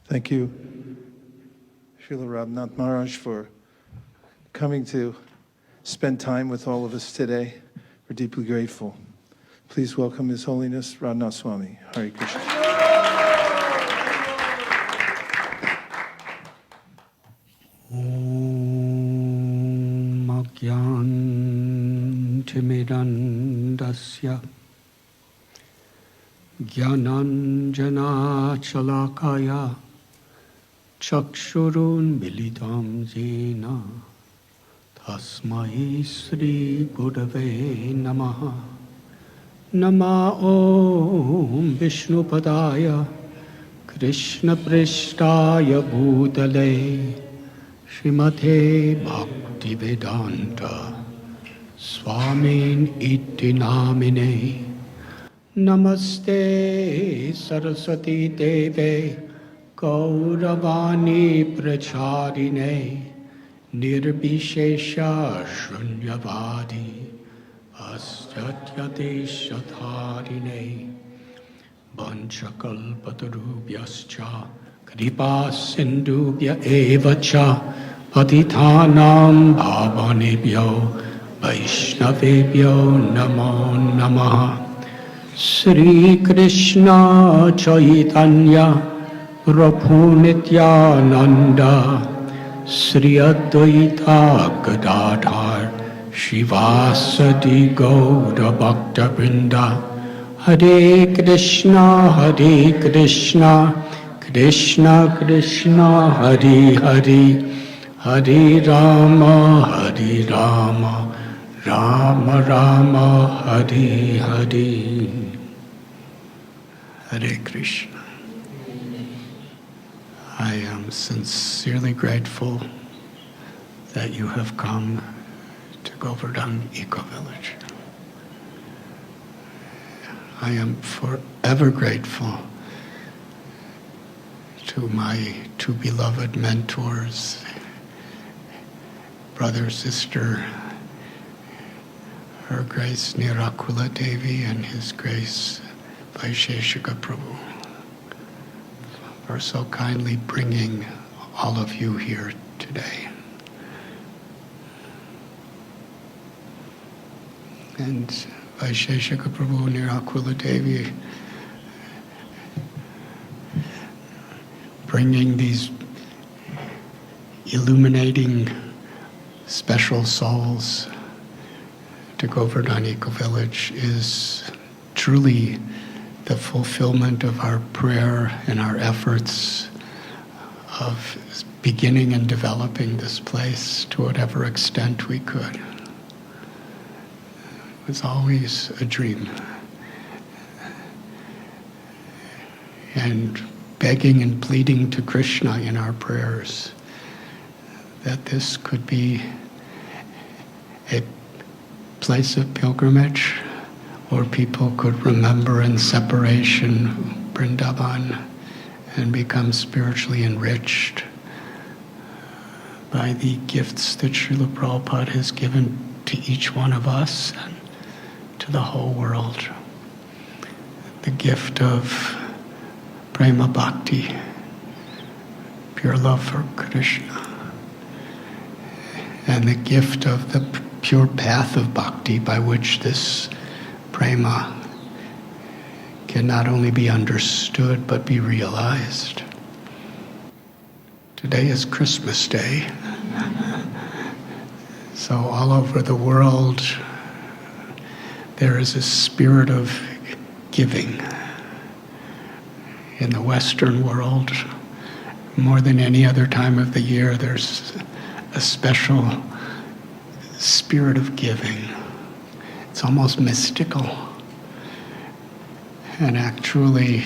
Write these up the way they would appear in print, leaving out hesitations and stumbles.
Thank you, Srila Rādhānātha Maharaj, for coming to spend time with all of us today. We're deeply grateful. Please welcome His Holiness Rādhānātha Swāmī. Hare Krishna. Om Agyantimirandasya Jnananjana Chalakaya Chakshurun Militam Jena Tasmai Sri Gurave Namaha Nama Om Vishnupadaya Krishna Prishtaya Bhutale Srimate Bhaktivedanta Swāmī iti namine Namaste Saraswati Deve Gauravani Pracharine Nirbhishesha Shunyavadi Astatyate Shatharine Vanchakalpatarubhyascha Kripa Sindhubhya evacha Patithanam Bhavanebhyo Vaishnavebhyo Namo Namaha Sri Krishna Chaitanya Prabhu Nityananda Sri Advaita Gadadhar Shivasati Gaura Bhakta Vrinda Hare Krishna Krishna Krishna Hare Hare Hare Rama Rama Rama Hare Hare Hare Krishna. I am sincerely grateful that you have come to Govardhan Eco Village. I am forever grateful to my two beloved mentors, brother, sister, Her Grace Nirakula Devi and His Grace Vaisesika Prabhu, for so kindly bringing all of you here today. And Vaisesika Prabhu, Nirakula Devi, bringing these illuminating special souls to Govardhan Eco Village is truly the fulfillment of our prayer and our efforts of beginning and developing this place to whatever extent we could. It was always a dream. And begging and pleading to Krishna in our prayers that this could be a place of pilgrimage where people could remember in separation Vrindavan and become spiritually enriched by the gifts that Srila Prabhupada has given to each one of us and to the whole world. The gift of Prema Bhakti, pure love for Krishna, and the gift of the pure path of Bhakti by which this Prema can not only be understood but be realized. Today is Christmas Day, so all over the world there is a spirit of giving. In the Western world, more than any other time of the year, there's a special spirit of giving. It's almost mystical. And actually,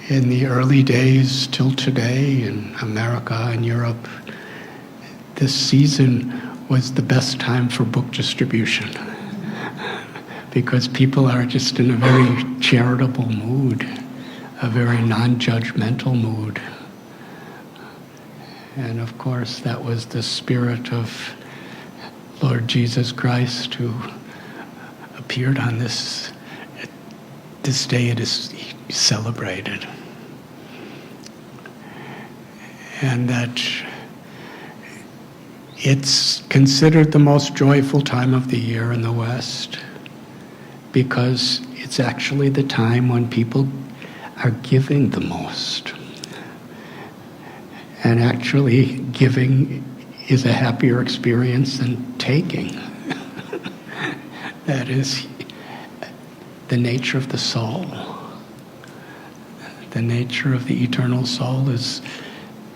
in the early days till today in America and Europe, this season was the best time for book distribution because people are just in a very charitable mood, a very non-judgmental mood. And of course, that was the spirit of Lord Jesus Christ who appeared on this day it is celebrated. and that it's considered the most joyful time of the year in the West because it's actually the time when people are giving the most. And actually, giving is a happier experience than taking. That is the nature of the soul. The nature of the eternal soul is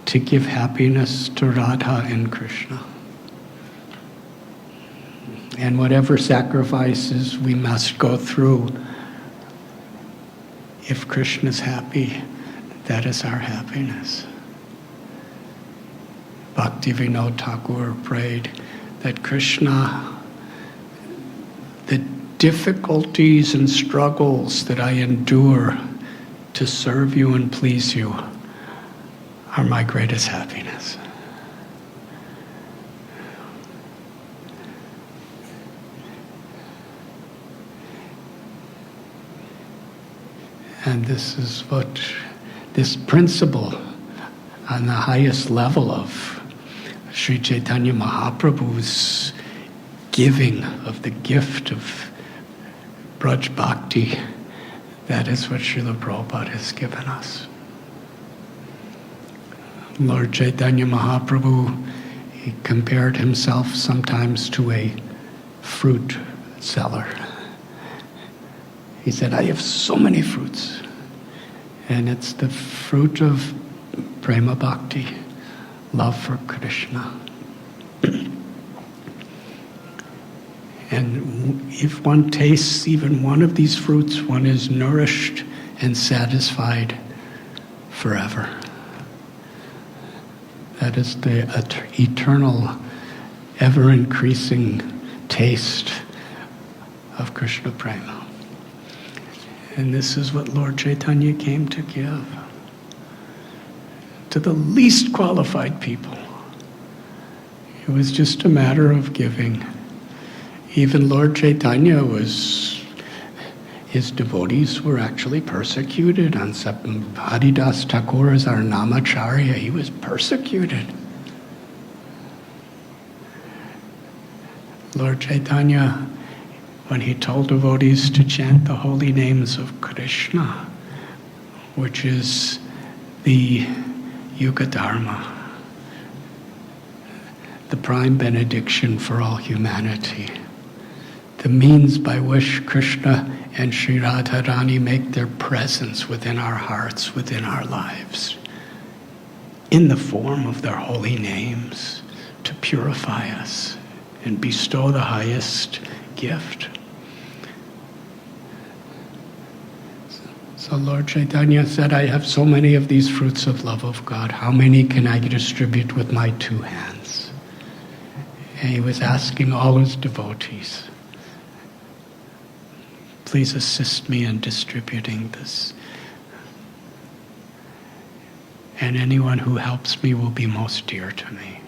to give happiness to Radha and Krishna. And whatever sacrifices we must go through, if Krishna is happy, that is our happiness. Bhaktivinoda Thakur prayed that Krishna, the difficulties and struggles that I endure to serve you and please you are my greatest happiness. And this is what this principle on the highest level of Sri Chaitanya Mahaprabhu's giving of the gift of Braj Bhakti, that is what Srila Prabhupada has given us. Lord Chaitanya Mahaprabhu, he compared himself sometimes to a fruit seller. He said, I have so many fruits, and it's the fruit of prema bhakti, love for Krishna. And if one tastes even one of these fruits, one is nourished and satisfied forever. That is the eternal, ever-increasing taste of Krishna prema. And this is what Lord Chaitanya came to give to the least qualified people. It was just a matter of giving. Even Lord Chaitanya his devotees were actually persecuted. On Haridas Thakur as our Namacharya, he was persecuted. Lord Chaitanya, when he told devotees to chant the holy names of Krishna, which is the Yuga Dharma, the prime benediction for all humanity, the means by which Krishna and Sri Radharani make their presence within our hearts, within our lives, in the form of their holy names, to purify us and bestow the highest gift. So Lord Chaitanya said, I have so many of these fruits of love of God. How many can I distribute with my two hands? And he was asking all his devotees, please assist me in distributing this. And anyone who helps me will be most dear to me.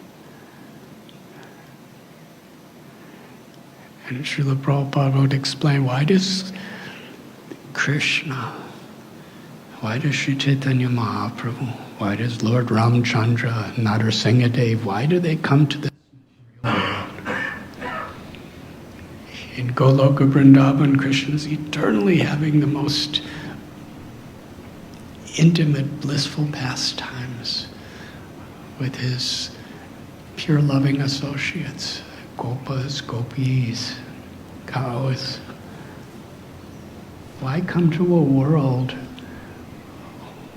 And Srila Prabhupada would explain, why does Krishna, why does Sri Chaitanya Mahaprabhu, why does Lord Ramchandra, Narsinghadev, why do they come to this world? In Goloka Vrindavan, Krishna is eternally having the most intimate, blissful pastimes with his pure loving associates, gopas, gopis, cows. Why come to a world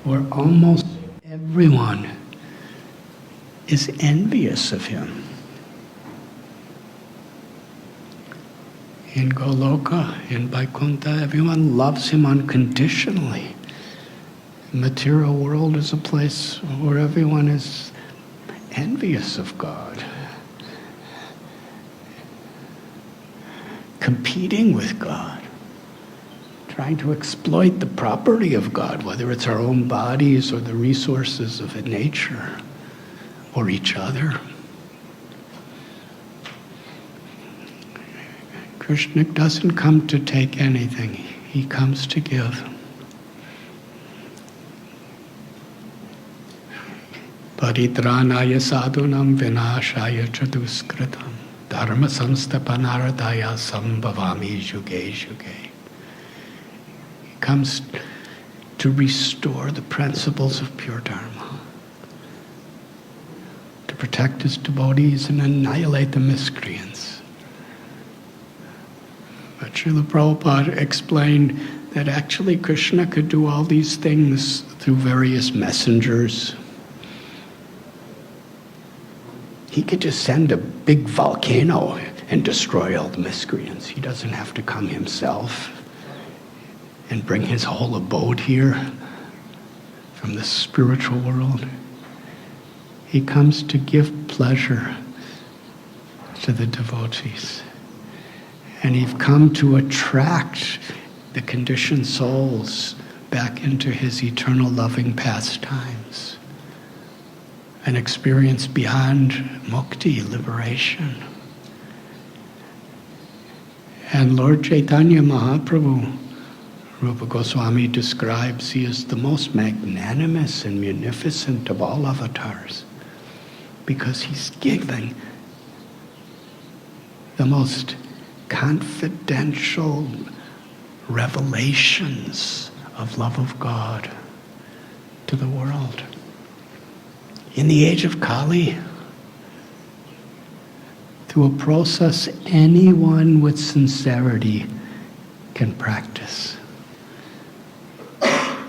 where almost everyone is envious of him? In Goloka, in Vaikuntha, everyone loves him unconditionally. The material world is a place where everyone is envious of God, competing with God, trying to exploit the property of God, whether it's our own bodies or the resources of nature or each other. Krishna doesn't come to take anything, he comes to give. Paritranaya sadhunam vinashaya chaduskritam dharma samstapanaradaya sambhavami yuge yuge. He comes to restore the principles of pure dharma, to protect his devotees and annihilate the miscreants. But Srila Prabhupada explained that actually Krishna could do all these things through various messengers. He could just send a big volcano and destroy all the miscreants. He doesn't have to come himself and bring his whole abode here from the spiritual world. He comes to give pleasure to the devotees. And he's come to attract the conditioned souls back into his eternal loving pastimes. An experience beyond mukti, liberation. And Lord Chaitanya Mahaprabhu, Rupa Goswami describes, he is the most magnanimous and munificent of all avatars because he's giving the most confidential revelations of love of God to the world. In the age of Kali, through a process anyone with sincerity can practice.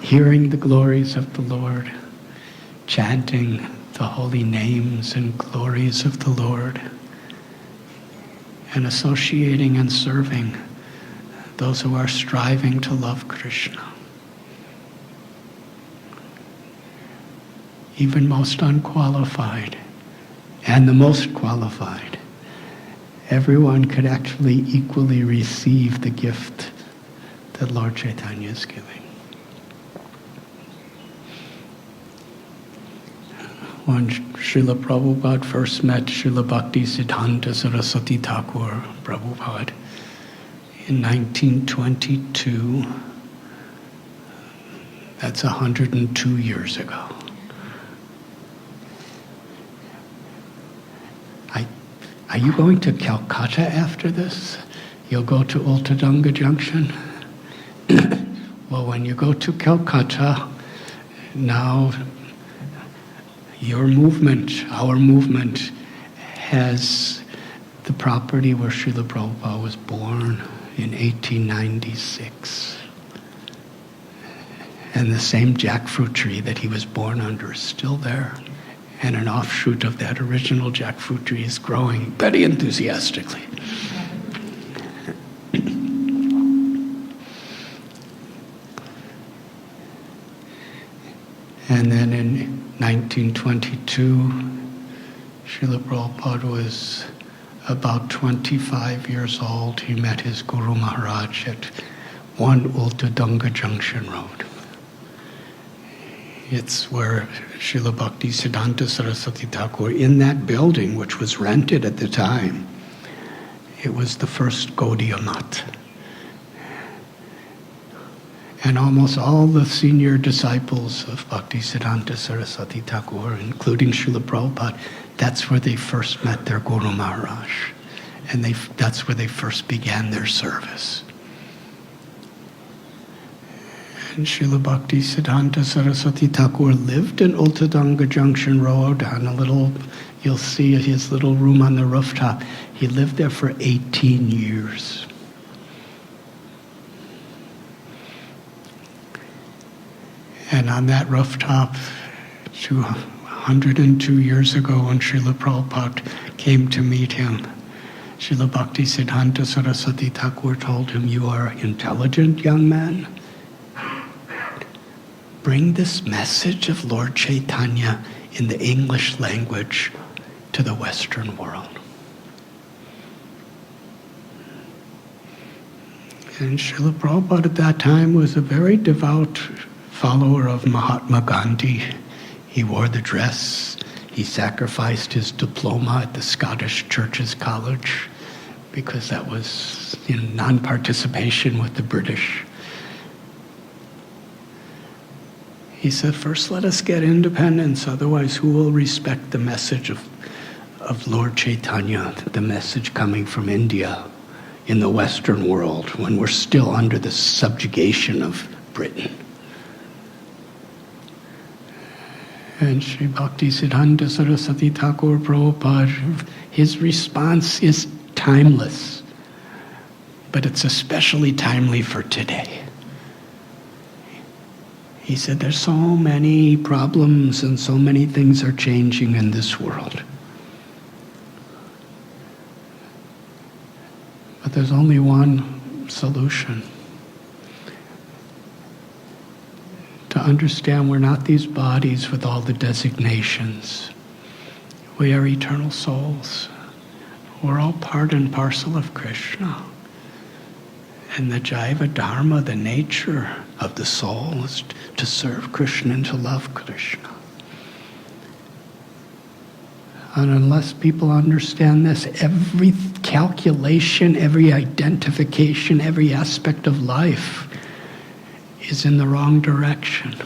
Hearing the glories of the Lord, chanting the holy names and glories of the Lord, and associating and serving those who are striving to love Krishna. Even most unqualified and the most qualified, everyone could actually equally receive the gift that Lord Chaitanya is giving. When Srila Prabhupada first met Srila Bhaktisiddhanta Saraswati Thakur Prabhupada in 1922, that's 102 years ago. Are you going to Calcutta after this? You'll go to Ultadanga Junction? Well, when you go to Calcutta, now your movement, our movement, has the property where Srila Prabhupada was born in 1896. And the same jackfruit tree that he was born under is still there. And an offshoot of that original jackfruit tree is growing very enthusiastically. And then in 1922, Srila Prabhupada was about 25 years old. He met his Guru Maharaj at 1 Ultadanga Junction Road. It's where Srila Bhaktisiddhanta Saraswati Thakur, in that building, which was rented at the time, it was the first Gaudiya Math. And almost all the senior disciples of Bhaktisiddhanta Saraswati Thakur, including Srila Prabhupada, that's where they first met their Guru Maharaj. And that's where they first began their service. And Srila Bhaktisiddhanta Saraswati Thakur lived in Ultadanga Junction Road on a little, you'll see his little room on the rooftop. He lived there for 18 years. And on that rooftop, 102 years ago, when Srila Prabhupada came to meet him, Srila Bhaktisiddhanta Saraswati Thakur told him, "You are intelligent, young man. Bring this message of Lord Chaitanya in the English language to the Western world." And Srila Prabhupada at that time was a very devout follower of Mahatma Gandhi. He wore the dress. He sacrificed his diploma at the Scottish Churches College because that was in non-participation with the British. He said, first let us get independence, otherwise who will respect the message of Lord Chaitanya, the message coming from India in the Western world when we're still under the subjugation of Britain. And Sri Bhaktisiddhanta Saraswati Thakur Prabhupada, his response is timeless, but it's especially timely for today. He said, there's so many problems and so many things are changing in this world. But there's only one solution. To understand we're not these bodies with all the designations. We are eternal souls. We're all part and parcel of Krishna. And the Jaiva Dharma, the nature of the soul, is to serve Krishna and to love Krishna. And unless people understand this, every calculation, every identification, every aspect of life is in the wrong direction.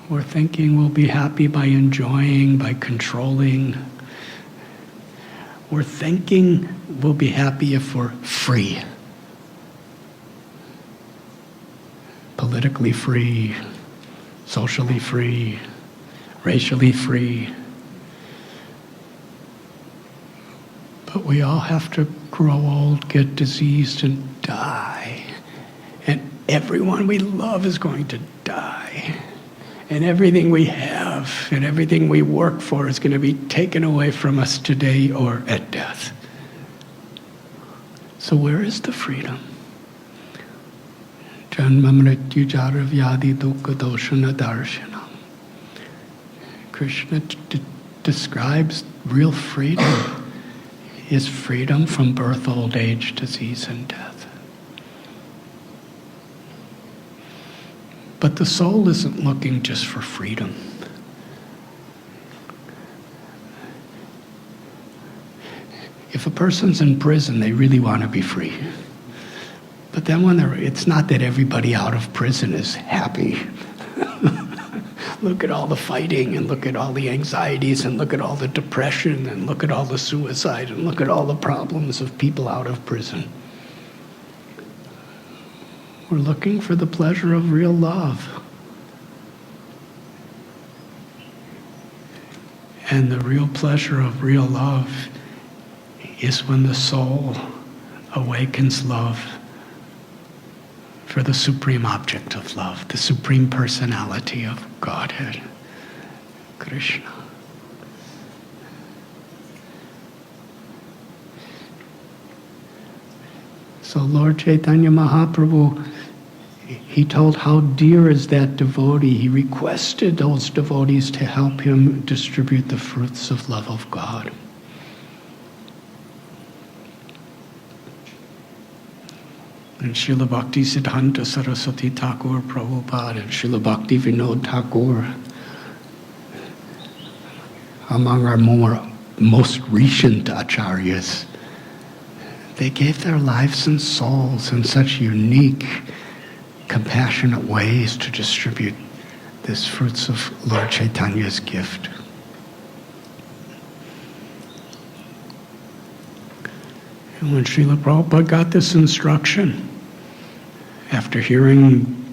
We're thinking we'll be happy by enjoying, by controlling. We're thinking we'll be happy if we're free. Politically free, socially free, racially free. But we all have to grow old, get diseased, and die. And everyone we love is going to die. And everything we have and everything we work for is going to be taken away from us today or at death. So where is the freedom? Janma mrityu jara vyadi dukkha doshana darshanam. Krishna describes real freedom is freedom from birth, old age, disease, and death. But the soul isn't looking just for freedom. If a person's in prison, they really want to be free. But then it's not that everybody out of prison is happy. Look at all the fighting, and look at all the anxieties, and look at all the depression, and look at all the suicide, and look at all the problems of people out of prison. We're looking for the pleasure of real love. And the real pleasure of real love is when the soul awakens love for the supreme object of love, the supreme personality of Godhead, Krishna. So Lord Chaitanya Mahaprabhu, he told how dear is that devotee. He requested those devotees to help him distribute the fruits of love of God. And Srila Bhaktisiddhanta Saraswati Thakur Prabhupada and Srila Bhakti Vinod Thakur, among our most recent acharyas, they gave their lives and souls in such unique, compassionate ways to distribute these fruits of Lord Chaitanya's gift. And when Srila Prabhupada got this instruction, after hearing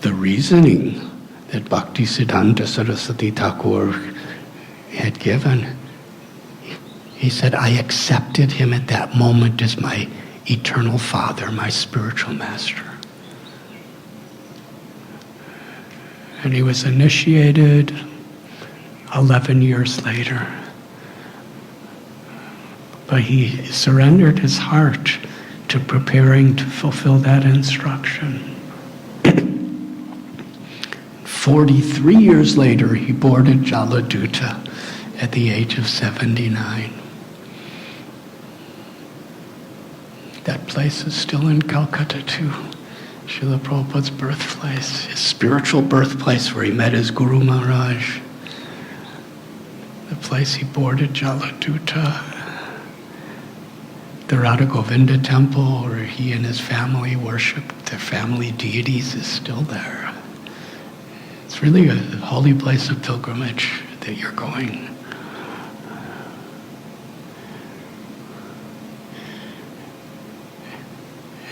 the reasoning that Bhaktisiddhanta Saraswati Thakur had given, he said, I accepted him at that moment as my eternal father, my spiritual master. And he was initiated 11 years later. But he surrendered his heart to preparing to fulfill that instruction. 43 years later, he boarded Jaladuta at the age of 79. That place is still in Calcutta too. Srila Prabhupada's birthplace, his spiritual birthplace where he met his Guru Maharaj. The place he boarded Jaladuta. the Radha Govinda temple, where he and his family worshiped their family deities, is still there. It's really a holy place of pilgrimage that you're going.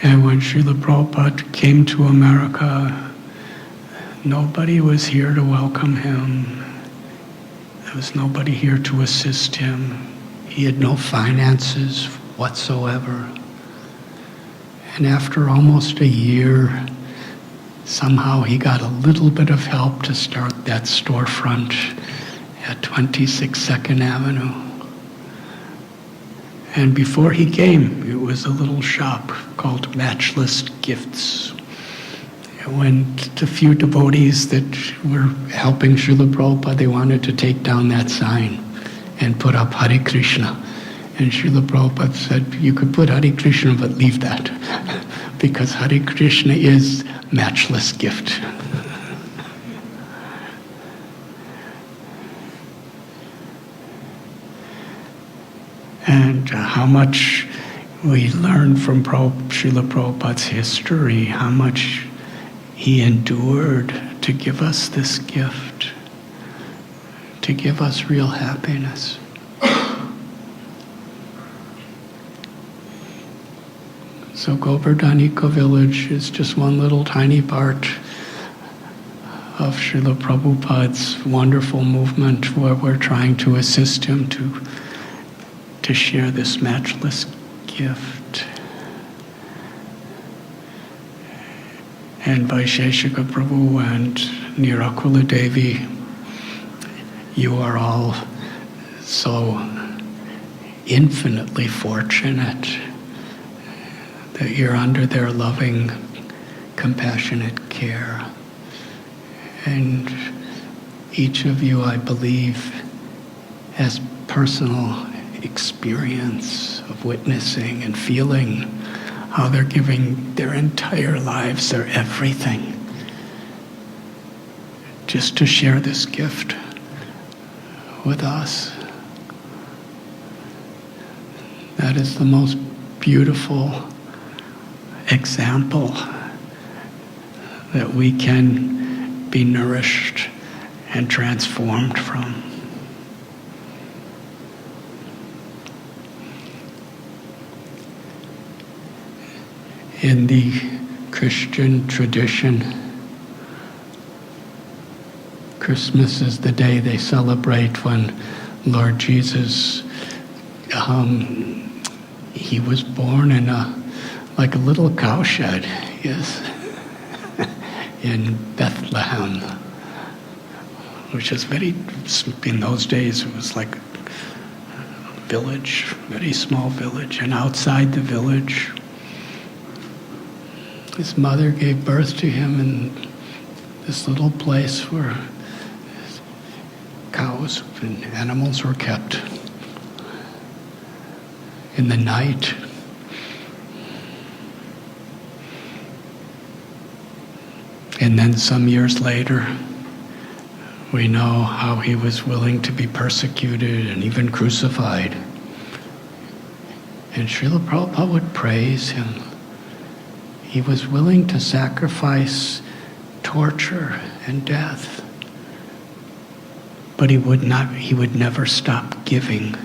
And when Srila Prabhupada came to America, nobody was here to welcome him. There was nobody here to assist him. He had no finances whatsoever. And after almost a year, somehow he got a little bit of help to start that storefront at 26 2nd Avenue. And before he came, it was a little shop called Matchless Gifts. And when the few devotees that were helping Srila Prabhupada, they wanted to take down that sign and put up Hare Krishna. And Srila Prabhupada said, you could put Hare Krishna, but leave that. Because Hare Krishna is matchless gift. And how much we learn from Srila Prabhupada's history, how much he endured to give us this gift, to give us real happiness. So Govardhanika village is just one little tiny part of Srila Prabhupada's wonderful movement where we're trying to assist him to share this matchless gift. And Vaisesika Prabhu and Nirakula Devi, you are all so infinitely fortunate that you're under their loving, compassionate care. And each of you, I believe, has personal experience of witnessing and feeling how they're giving their entire lives, their everything, just to share this gift with us. That is the most beautiful example that we can be nourished and transformed from. In the Christian tradition, Christmas is the day they celebrate when Lord Jesus, he was born in like a little cowshed, yes, in Bethlehem, which is in those days it was like a village, very small village, and outside the village, his mother gave birth to him in this little place where cows and animals were kept. In the night, and then some years later, we know how he was willing to be persecuted and even crucified. And Srila Prabhupada would praise him. He was willing to sacrifice torture and death. But he would never stop giving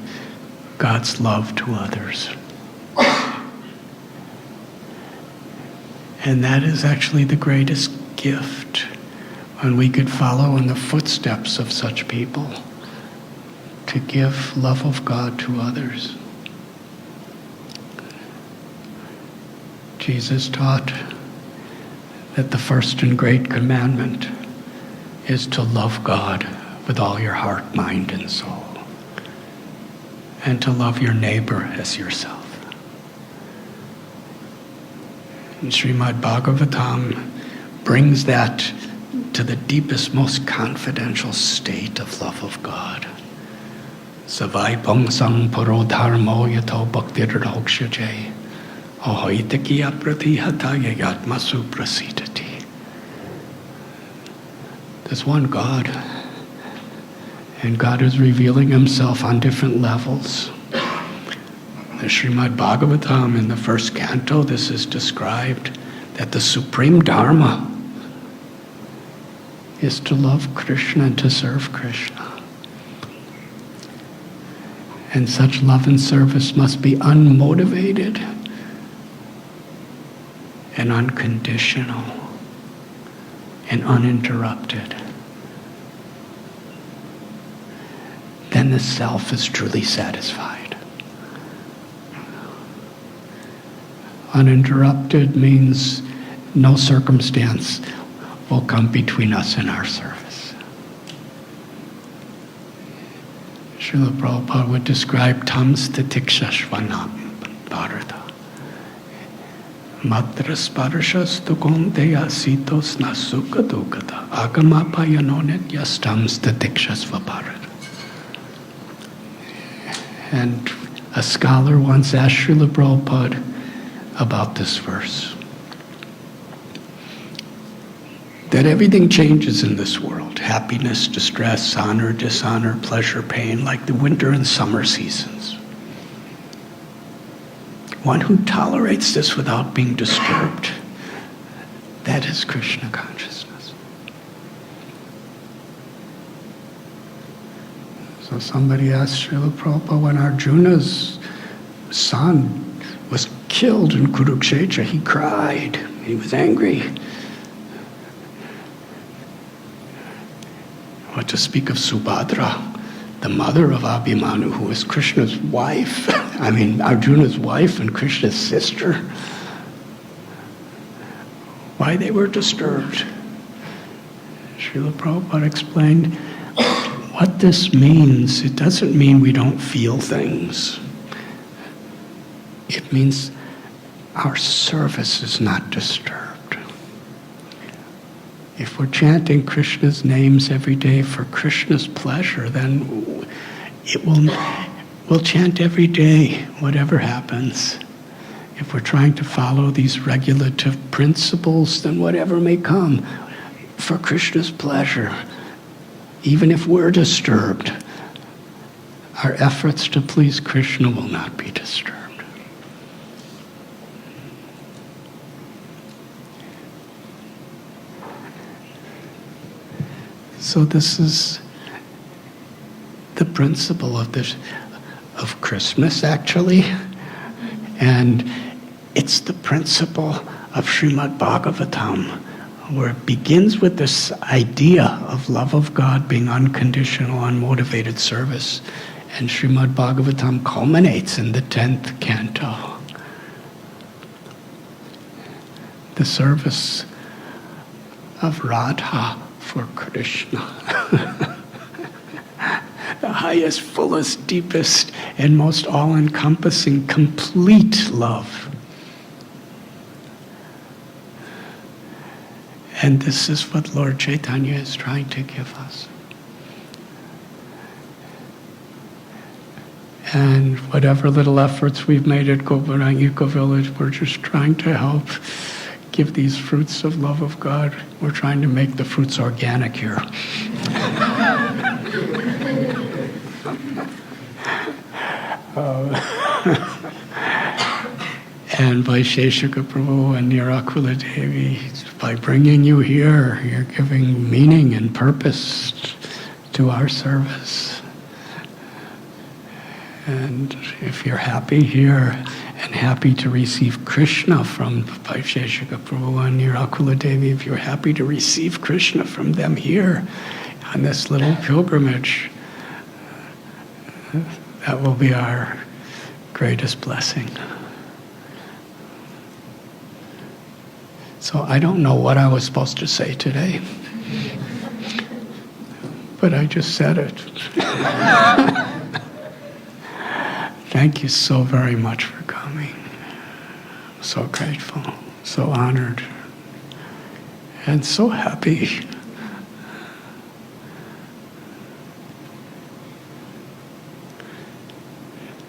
God's love to others. And that is actually the greatest gift, when we could follow in the footsteps of such people, to give love of God to others. Jesus taught that the first and great commandment is to love God with all your heart, mind, and soul, and to love your neighbor as yourself. And Srimad Bhagavatam brings that to the deepest, most confidential state of love of God. Savai pangsang paro dharmo yato bhaktir rakshaje ahoitakiya pratihataya yatmasu prasidati. There's one God, and God is revealing himself on different levels. the Srimad Bhagavatam in the first canto, this is described that the supreme dharma is to love Krishna and to serve Krishna. And such love and service must be unmotivated and unconditional and uninterrupted. Then the self is truly satisfied. Uninterrupted means no circumstance will come between us and our service. Srila Prabhupada would describe tam statiksha bharata. Matra sparshas tukonteya sitos nasuka dukata agamapayanonet yastam statikshas bharata. And a scholar once asked Srila Prabhupada about this verse. That everything changes in this world. Happiness, distress, honor, dishonor, pleasure, pain, like the winter and summer seasons. One who tolerates this without being disturbed, that is Krishna consciousness. So somebody asked Srila Prabhupada, when Arjuna's son was killed in Kurukshetra, he cried, he was angry. What to speak of Subhadra, the mother of Abhimanyu, who was Krishna's wife, Arjuna's wife and Krishna's sister. Why they were disturbed. Srila Prabhupada explained what this means. It doesn't mean we don't feel things. It means our service is not disturbed. If we're chanting Krishna's names every day for Krishna's pleasure, then we'll chant every day, whatever happens. If we're trying to follow these regulative principles, then whatever may come, for Krishna's pleasure, even if we're disturbed, our efforts to please Krishna will not be disturbed. So this is the principle of Christmas, actually, and it's the principle of Srimad Bhagavatam, where it begins with this idea of love of God being unconditional, unmotivated service, and Srimad Bhagavatam culminates in the 10th canto. The service of Radha for Krishna. The highest, fullest, deepest, and most all-encompassing, complete love. And this is what Lord Chaitanya is trying to give us. And whatever little efforts we've made at Govardhan Eco Village, we're just trying to help give these fruits of love of God. We're trying to make the fruits organic here. And Vaisesika Prabhu and Nirakula Devi, by bringing you here, you're giving meaning and purpose to our service. And if you're happy here and happy to receive Krishna from Vaisesika Prabhu and Nirakula Devi, if you're happy to receive Krishna from them here on this little pilgrimage, that will be our greatest blessing. So I don't know what I was supposed to say today, but I just said it. Thank you so very much for coming. I'm so grateful, so honored, and so happy.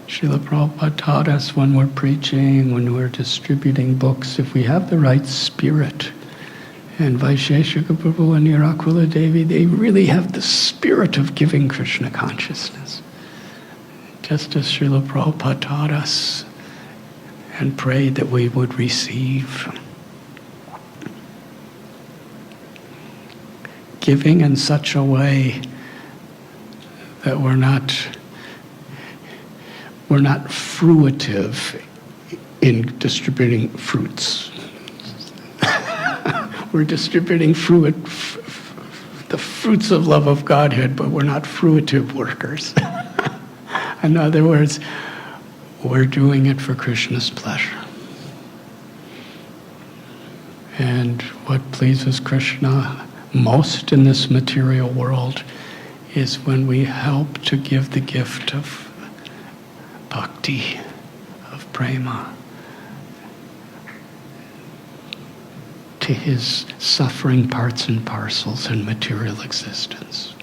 Srila Prabhupada taught us when we're preaching, when we're distributing books, if we have the right spirit, and Vaisesika Prabhu and Nirakula Devi, they really have the spirit of giving Krishna consciousness. just as Srila Prabhupada taught us and prayed that we would receive. Giving in such a way that we're not fruitive in distributing fruits. We're distributing the fruits of love of Godhead, but we're not fruitive workers. In other words, we're doing it for Krishna's pleasure. And what pleases Krishna most in this material world is when we help to give the gift of bhakti, of prema, to his suffering parts and parcels in material existence.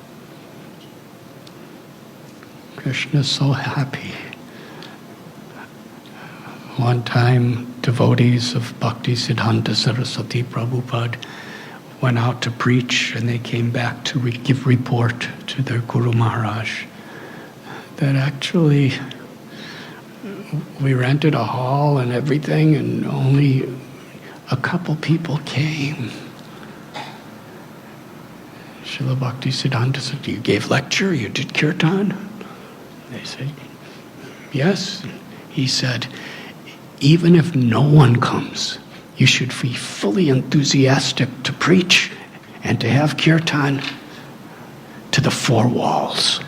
Krishna is so happy. One time, devotees of Bhakti Siddhanta Saraswati Prabhupada went out to preach, and they came back to give report to their Guru Maharaj that actually we rented a hall and everything, and only a couple people came. Srila Bhakti Siddhanta said, "You gave lecture, you did kirtan?" They said, "Yes." He said, "Even if no one comes, you should be fully enthusiastic to preach and to have kirtan to the four walls."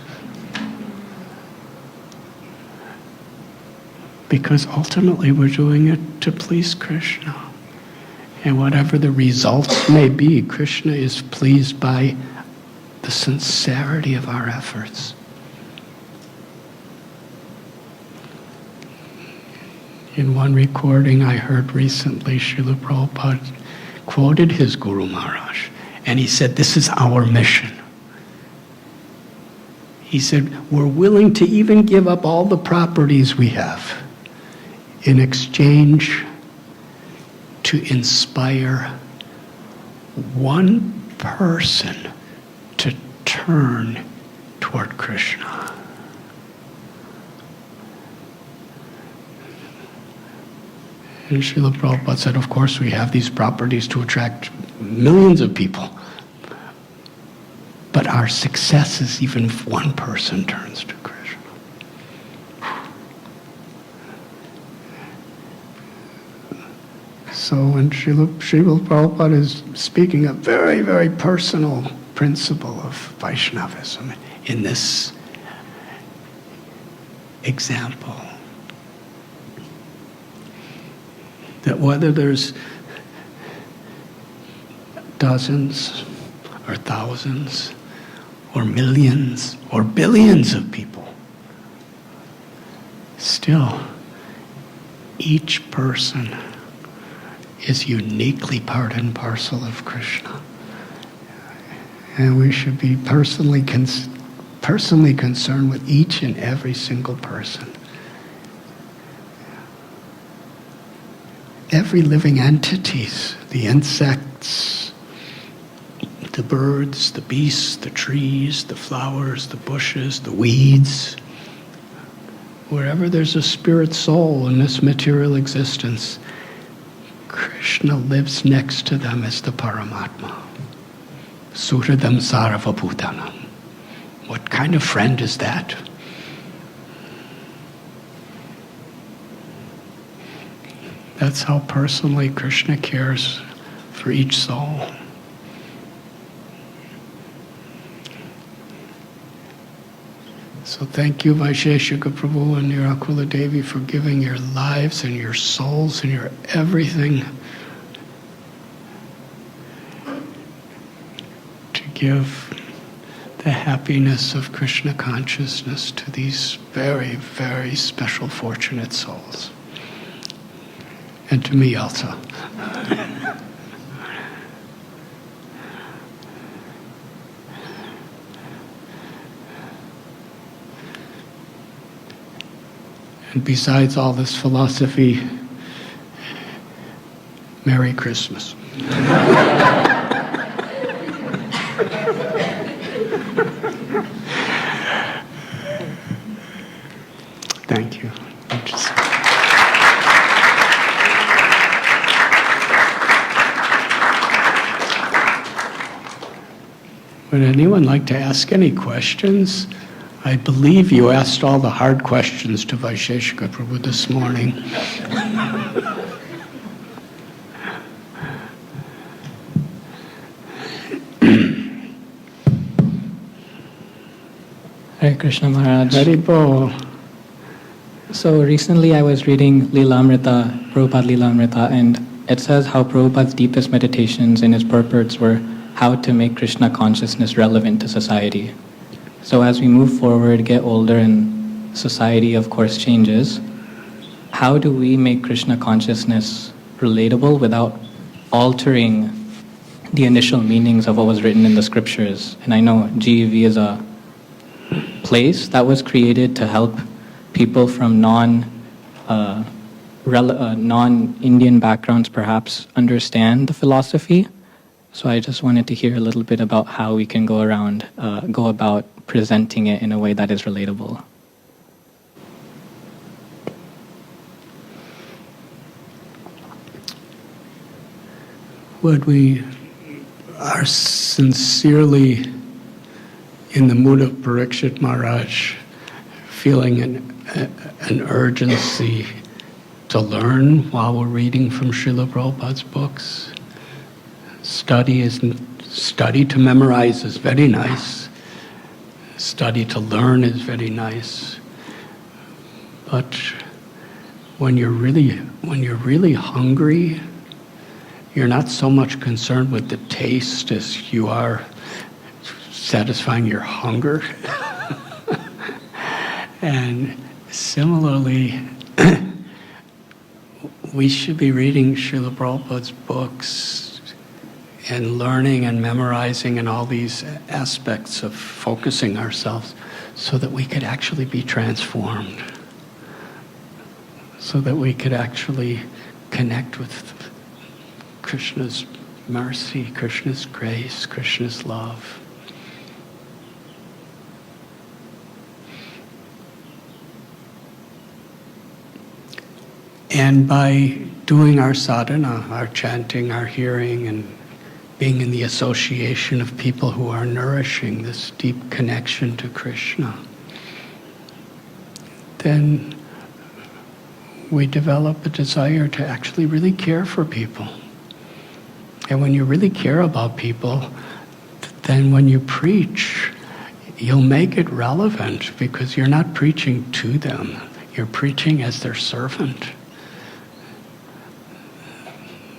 Because ultimately we're doing it to please Krishna. And whatever the results may be, Krishna is pleased by the sincerity of our efforts. In one recording I heard recently, Srila Prabhupada quoted his Guru Maharaj, and he said, "This is our mission." He said, "We're willing to even give up all the properties we have in exchange to inspire one person to turn toward Krishna." And Srila Prabhupada said, of course we have these properties to attract millions of people, but our success is even if one person turns to Krishna. So when Srila Prabhupada is speaking a very, very personal principle of Vaishnavism in this example, that whether there's dozens or thousands or millions or billions of people, still each person is uniquely part and parcel of Krishna. And we should be personally concerned with each and every single person. Every living entities, the insects, the birds, the beasts, the trees, the flowers, the bushes, the weeds, wherever there's a spirit soul in this material existence, Krishna lives next to them as the Paramatma. Suhridam Sarvabhutanam. What kind of friend is that? That's how personally Krishna cares for each soul. So thank you, Vaisesika Prabhu and Nirakula Devi, for giving your lives and your souls and your everything to give the happiness of Krishna consciousness to these very, very special, fortunate souls. And to me also. And besides all this philosophy, Merry Christmas. Would anyone like to ask any questions? I believe you asked all the hard questions to Vaisesika Prabhu this morning. Hare Krishna Maharaj. Haribol. So recently I was reading Lilamrita, Prabhupada Lilamrita, and it says how Prabhupada's deepest meditations in his purports were how to make Krishna consciousness relevant to society. So as we move forward, get older, and society of course changes, how do we make Krishna consciousness relatable without altering the initial meanings of what was written in the scriptures? And I know GEV is a place that was created to help people from non-Indian backgrounds perhaps understand the philosophy. So I just wanted to hear a little bit about how we can go about presenting it in a way that is relatable. When we are sincerely in the mood of Parikshit Maharaj, feeling an urgency to learn while we're reading from Srila Prabhupada's books. Study to memorize is very nice. Study to learn is very nice. But when you're really hungry, you're not so much concerned with the taste as you are satisfying your hunger. And similarly, we should be reading Srila Prabhupada's books and learning and memorizing and all these aspects of focusing ourselves so that we could actually be transformed, so that we could actually connect with Krishna's mercy, Krishna's grace, Krishna's love. And by doing our sadhana, our chanting, our hearing, and being in the association of people who are nourishing this deep connection to Krishna, then we develop a desire to actually really care for people. And when you really care about people, then when you preach, you'll make it relevant because you're not preaching to them, you're preaching as their servant.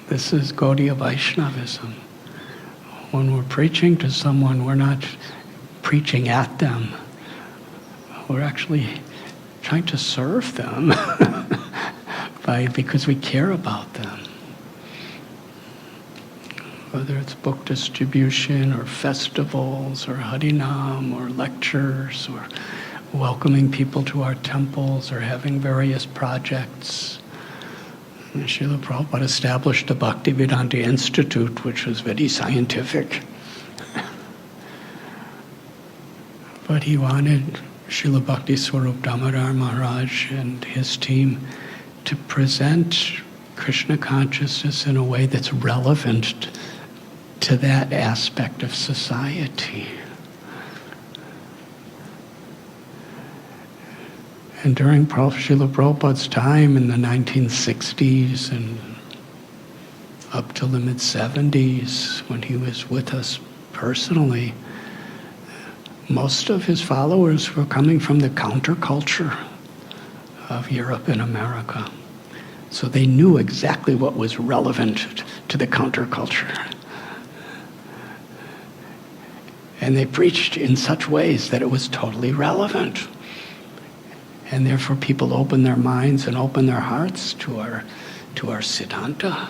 This is Gaudiya Vaishnavism. When we're preaching to someone, we're not preaching at them. We're actually trying to serve them because we care about them. Whether it's book distribution or festivals or Harinam or lectures or welcoming people to our temples or having various projects. And Srila Prabhupada established the Bhaktivedanta Institute, which was very scientific. But he wanted Srila Bhakti Swarup Damodar Maharaj and his team to present Krishna consciousness in a way that's relevant to that aspect of society. And during Srila Prabhupada's time in the 1960s and up till the mid-70s, when he was with us personally, most of his followers were coming from the counterculture of Europe and America. So they knew exactly what was relevant to the counterculture. And they preached in such ways that it was totally relevant. And therefore people open their minds and open their hearts to our Siddhanta.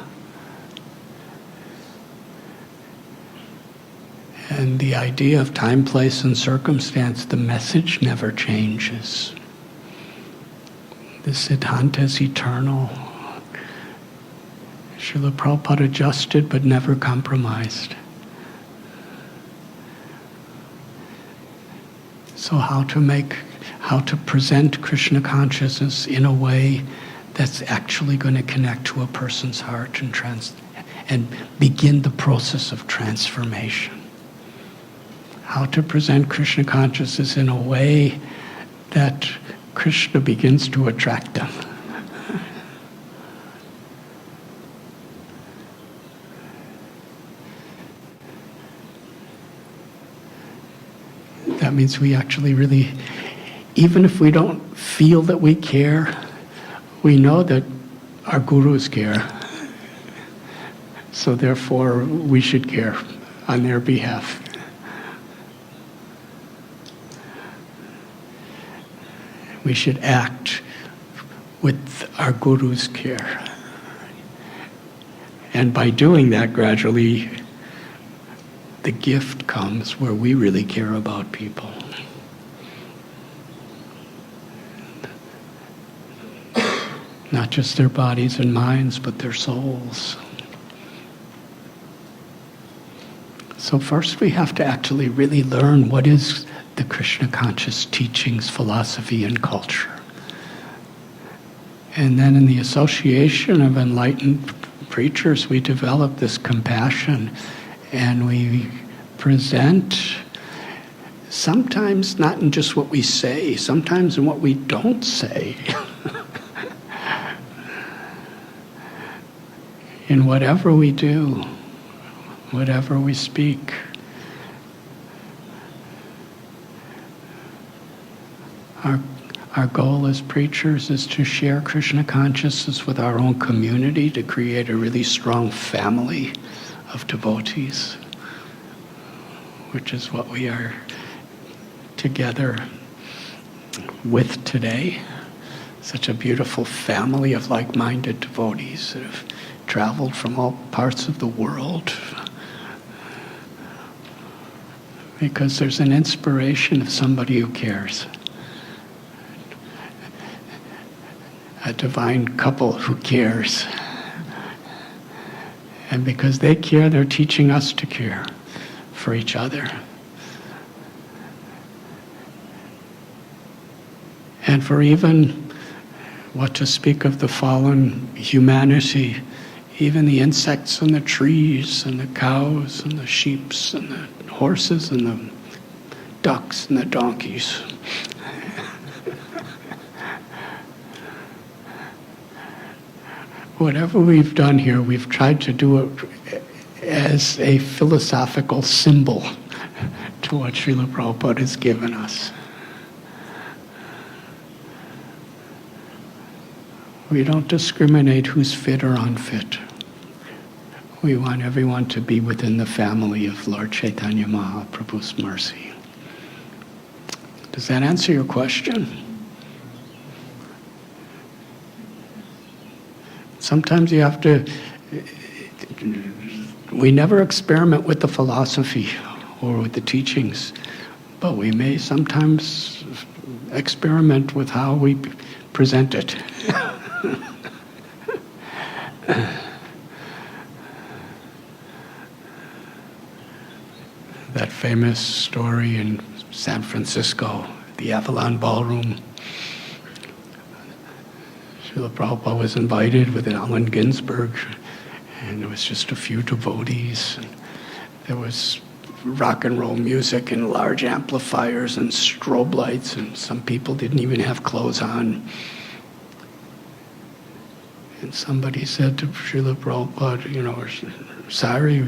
And the idea of time, place, and circumstance, the message never changes. The Siddhanta is eternal. Srila Prabhupada adjusted but never compromised. So how to present Krishna consciousness in a way that's actually going to connect to a person's heart and begin the process of transformation. how to present Krishna consciousness in a way that Krishna begins to attract them. That means we actually really, even if we don't feel that we care, we know that our gurus care. So therefore, we should care on their behalf. We should act with our guru's care. And by doing that, gradually, the gift comes where we really care about people. Not just their bodies and minds, but their souls. So first we have to actually really learn what is the Krishna conscious teachings, philosophy, and culture. And then in the association of enlightened preachers, we develop this compassion and we present, sometimes not in just what we say, sometimes in what we don't say. In whatever we do, whatever we speak. Our goal as preachers is to share Krishna consciousness with our own community, to create a really strong family of devotees, which is what we are together with today. Such a beautiful family of like-minded devotees that have traveled from all parts of the world, because there's an inspiration of somebody who cares. A divine couple who cares. And because they care, they're teaching us to care for each other. And for even, what to speak of the fallen humanity, even the insects and the trees and the cows and the sheep and the horses and the ducks and the donkeys. Whatever we've done here, we've tried to do it as a philosophical symbol to what Srila Prabhupada has given us. We don't discriminate who's fit or unfit. We want everyone to be within the family of Lord Chaitanya Mahaprabhu's mercy. Does that answer your question? Sometimes you have to, we never experiment with the philosophy or with the teachings, but we may sometimes experiment with how we present it. That famous story in San Francisco, the Avalon Ballroom. Srila Prabhupada was invited with Allen Ginsberg, and there was just a few devotees. And there was rock and roll music and large amplifiers and strobe lights, and some people didn't even have clothes on. And somebody said to Srila Prabhupada, sorry.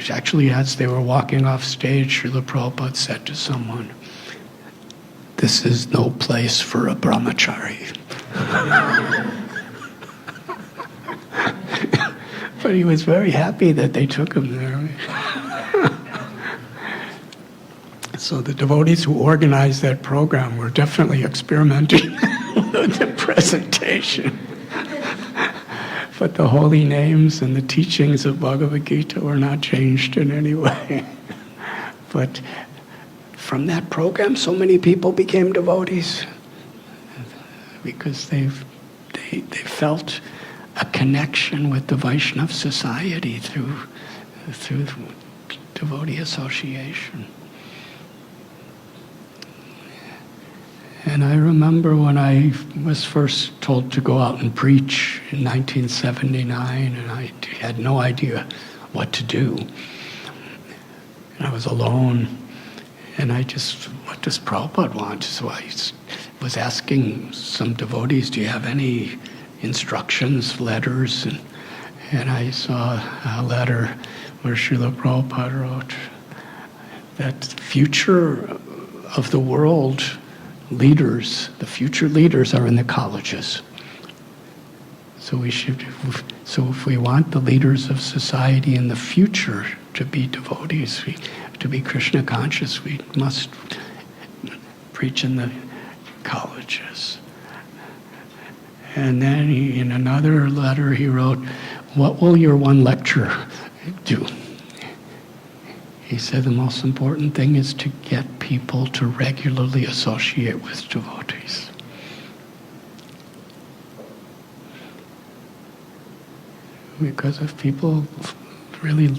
Actually, as they were walking off stage, Srila Prabhupada said to someone, "This is no place for a brahmachari." But he was very happy that they took him there. So the devotees who organized that program were definitely experimenting with the presentation. But the holy names and the teachings of Bhagavad Gita were not changed in any way. But from that program, so many people became devotees because they felt a connection with the Vaishnava society through devotee association. And I remember when I was first told to go out and preach in 1979, and I had no idea what to do. I was alone, and what does Prabhupada want? So I was asking some devotees, do you have any instructions, letters? And I saw a letter where Srila Prabhupada wrote that the future of the world leaders, the future leaders are in the colleges. So if we want the leaders of society in the future to be devotees, to be Krishna conscious, we must preach in the colleges. And then in another letter he wrote, what will your one lecture do? He said the most important thing is to get people to regularly associate with devotees. Because if people really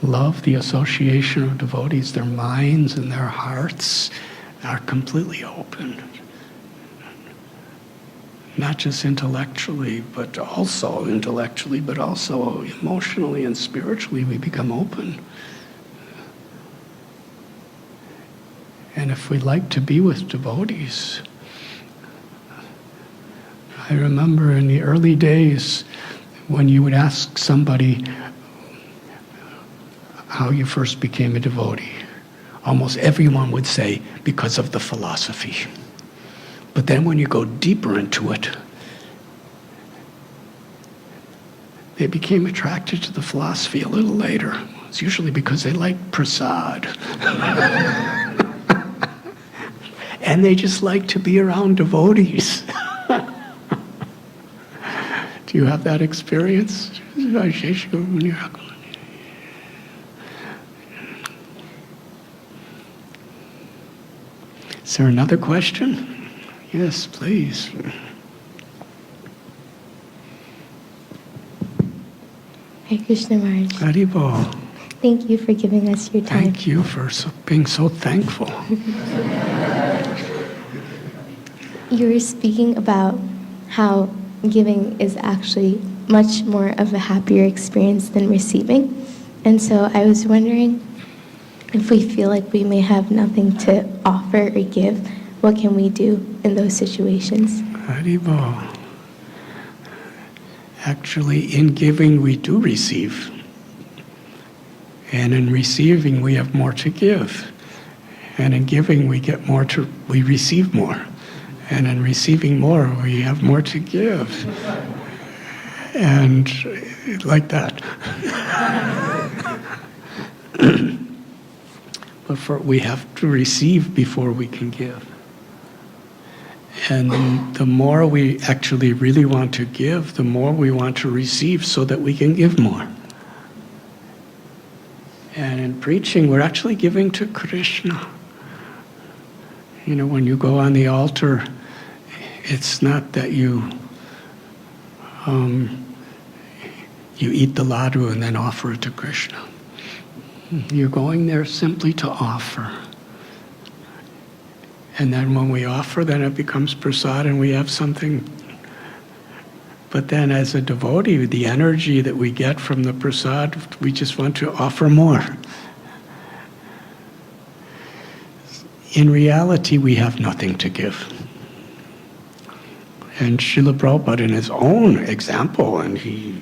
love the association of devotees, their minds and their hearts are completely open. Not just intellectually, but also emotionally and spiritually, we become open. And if we like to be with devotees, I remember in the early days when you would ask somebody how you first became a devotee, almost everyone would say, because of the philosophy. But then when you go deeper into it, they became attracted to the philosophy a little later. It's usually because they like prasad. And they just like to be around devotees. Do you have that experience? Is there another question? Yes, please. Hare Krishna Maharaj. Haribol. Thank you for giving us your time. Thank you for being so thankful. You were speaking about how giving is actually much more of a happier experience than receiving. And so I was wondering if we feel like we may have nothing to offer or give, what can we do in those situations? Haribol. Actually, in giving, we do receive. And in receiving, we have more to give. And in giving, we receive more. And in receiving more, we have more to give. And like that. But we have to receive before we can give. And the more we actually really want to give, the more we want to receive so that we can give more. And in preaching, we're actually giving to Krishna. You know, when you go on the altar, it's not that you eat the laddu and then offer it to Krishna. You're going there simply to offer. And then when we offer, then it becomes prasad and we have something. But then as a devotee, the energy that we get from the prasad, we just want to offer more. In reality, we have nothing to give. And Srila Prabhupada, in his own example, and he's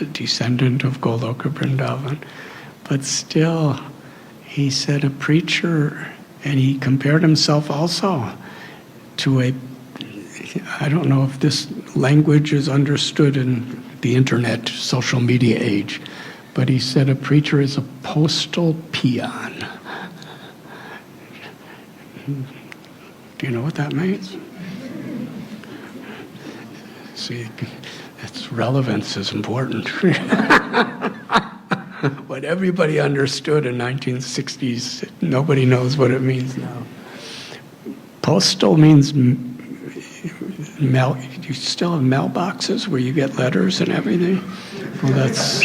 a descendant of Goloka Vrindavan, but still, he said a preacher, and he compared himself also to I don't know if this language is understood in the internet, social media age, but he said a preacher is a postal peon. Do you know what that means? See, relevance is important. What everybody understood in 1960s, nobody knows what it means now. Postal means mail. You still have mailboxes where you get letters and everything? Well, that's...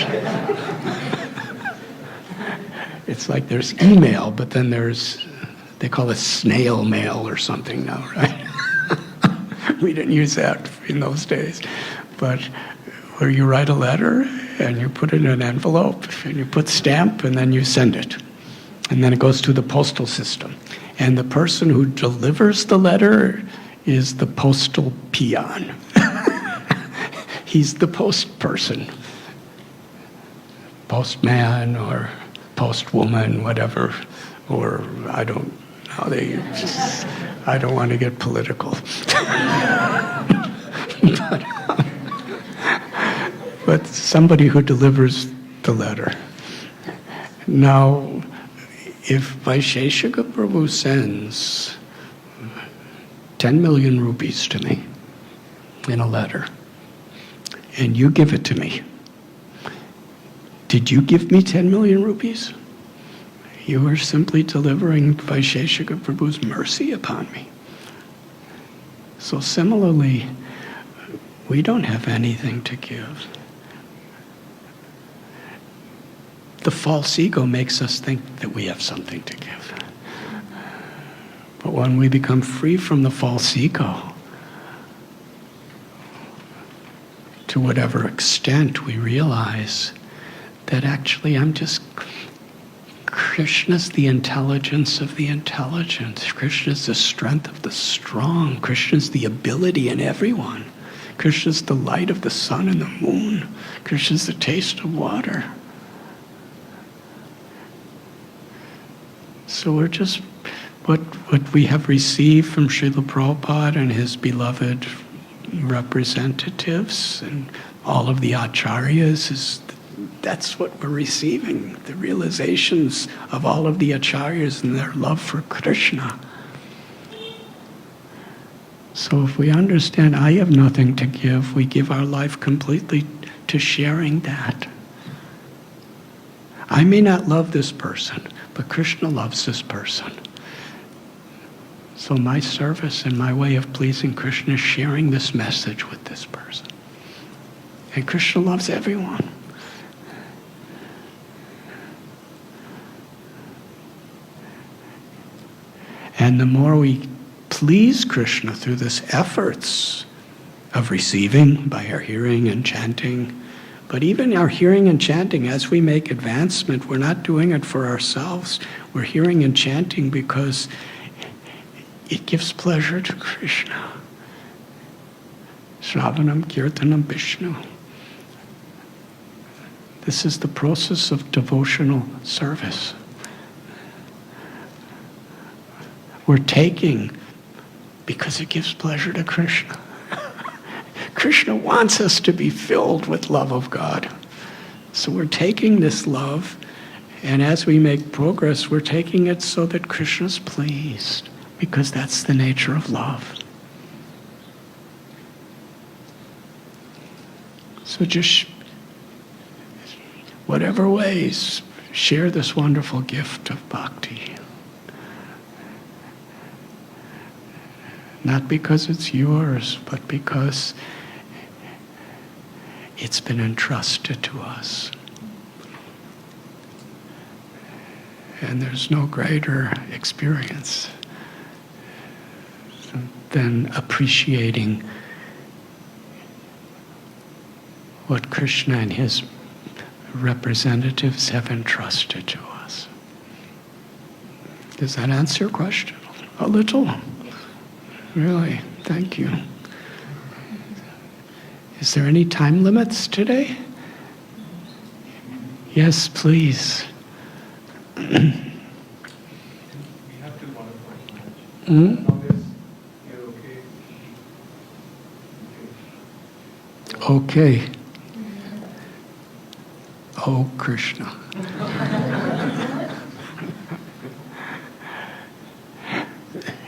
It's like there's email, but then they call it snail mail or something now, right? We didn't use that in those days. But where you write a letter and you put it in an envelope, and you put stamp, and then you send it. And then it goes to the postal system. And the person who delivers the letter is the postal peon. He's the post person. Postman or postwoman, whatever. Or I don't want to get political. But somebody who delivers the letter. Now, if Vaisesika Prabhu sends 10 million rupees to me in a letter, and you give it to me, did you give me 10 million rupees? You are simply delivering Vaisesika Prabhu's mercy upon me. So similarly, we don't have anything to give. The false ego makes us think that we have something to give. But when we become free from the false ego, to whatever extent we realize that actually I'm just, Krishna's the intelligence of the intelligent. Krishna's the strength of the strong. Krishna's the ability in everyone. Krishna's the light of the sun and the moon. Krishna's the taste of water. So we're just, what we have received from Srila Prabhupada and his beloved representatives and all of the acharyas, that's what we're receiving, the realizations of all of the acharyas and their love for Krishna. So if we understand I have nothing to give, we give our life completely to sharing that. I may not love this person, but Krishna loves this person. So my service and my way of pleasing Krishna is sharing this message with this person. And Krishna loves everyone. And the more we please Krishna through this efforts of receiving by our hearing and chanting, but even our hearing and chanting, as we make advancement, we're not doing it for ourselves. We're hearing and chanting because it gives pleasure to Krishna. Shravanam Kirtanam Vishnu. This is the process of devotional service. We're taking because it gives pleasure to Krishna. Krishna wants us to be filled with love of God. So we're taking this love, and as we make progress, we're taking it so that Krishna's pleased, because that's the nature of love. So just, whatever ways, share this wonderful gift of bhakti. Not because it's yours, but because it's been entrusted to us. And there's no greater experience than appreciating what Krishna and his representatives have entrusted to us. Does that answer your question? A little? Really? Thank you. Is there any time limits today? Yes, please. Okay. Oh, Krishna.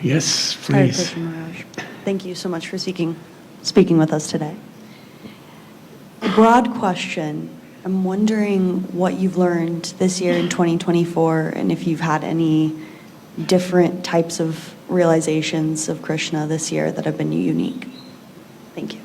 Yes, Hare please. Krishna Maharaj. Thank you so much for speaking with us today. A broad question. I'm wondering what you've learned this year in 2024, and if you've had any different types of realizations of Krishna this year that have been unique. Thank you.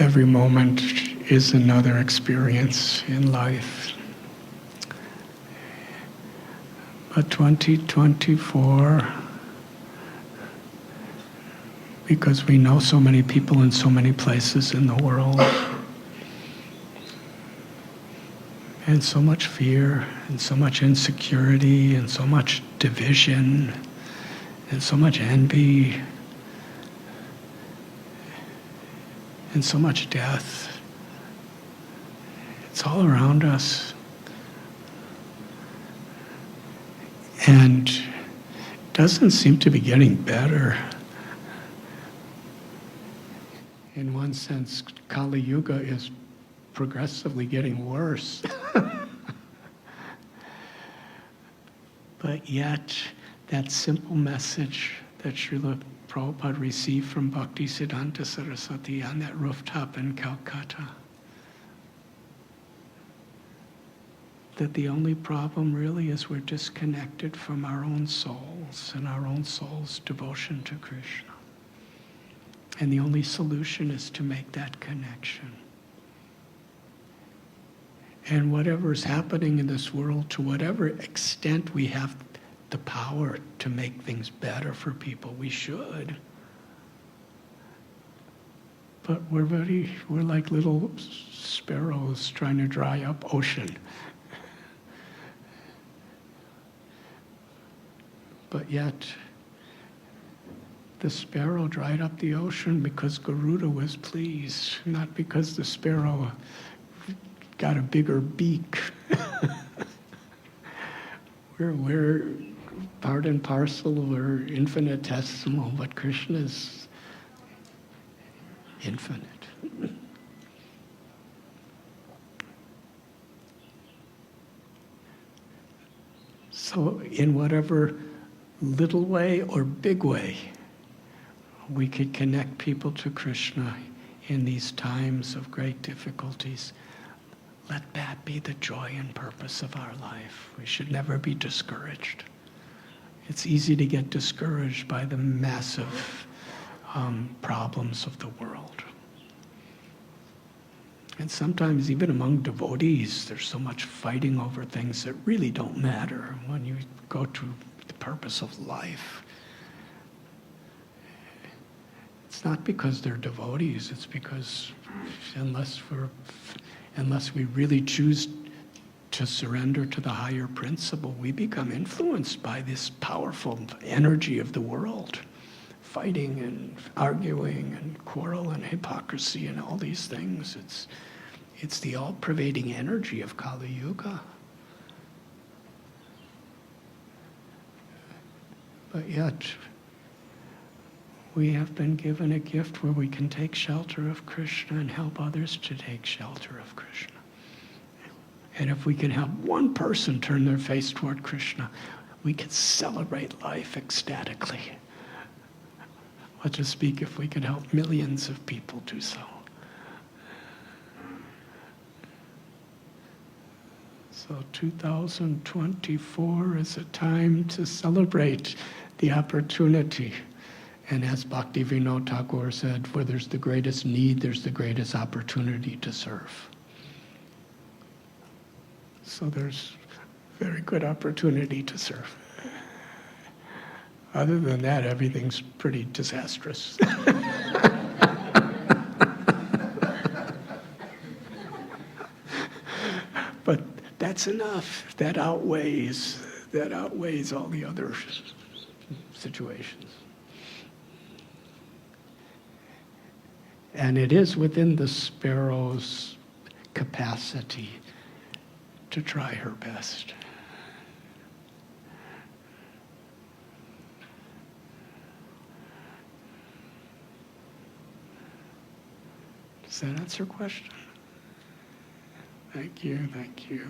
Every moment is another experience in life. But 2024, because we know so many people in so many places in the world, and so much fear, and so much insecurity, and so much division, and so much envy, and so much death. It's all around us. And it doesn't seem to be getting better. In one sense, Kali Yuga is progressively getting worse. But yet, that simple message that Srila Prabhupada received from Bhaktisiddhanta Saraswati on that rooftop in Calcutta, that the only problem really is we're disconnected from our own souls and our own soul's devotion to Krishna. And the only solution is to make that connection. And whatever is happening in this world, to whatever extent we have the power to make things better for people, we should. But we're like little sparrows trying to dry up ocean. But yet, the sparrow dried up the ocean because Garuda was pleased, not because the sparrow got a bigger beak. We're part and parcel, we're infinitesimal, but Krishna is infinite. So in whatever little way or big way we could connect people to Krishna in these times of great difficulties, let that be the joy and purpose of our life. We should never be discouraged. It's easy to get discouraged by the massive problems of the world. And sometimes even among devotees, there's so much fighting over things that really don't matter when you go to the purpose of life. It's not because they're devotees, it's because unless we really choose to surrender to the higher principle, we become influenced by this powerful energy of the world, fighting and arguing and quarrel and hypocrisy and all these things. It's the all-pervading energy of Kali Yuga. But yet, we have been given a gift where we can take shelter of Krishna and help others to take shelter of Krishna. And if we can help one person turn their face toward Krishna, we can celebrate life ecstatically. What to speak if we could help millions of people do so. So 2024 is a time to celebrate the opportunity. And as Bhaktivinoda Thakur said, where there's the greatest need, there's the greatest opportunity to serve. So there's very good opportunity to serve. Other than that, everything's pretty disastrous. But that's enough. That outweighs all the other situations. And it is within the sparrow's capacity to try her best. Does that answer your question? Thank you, thank you.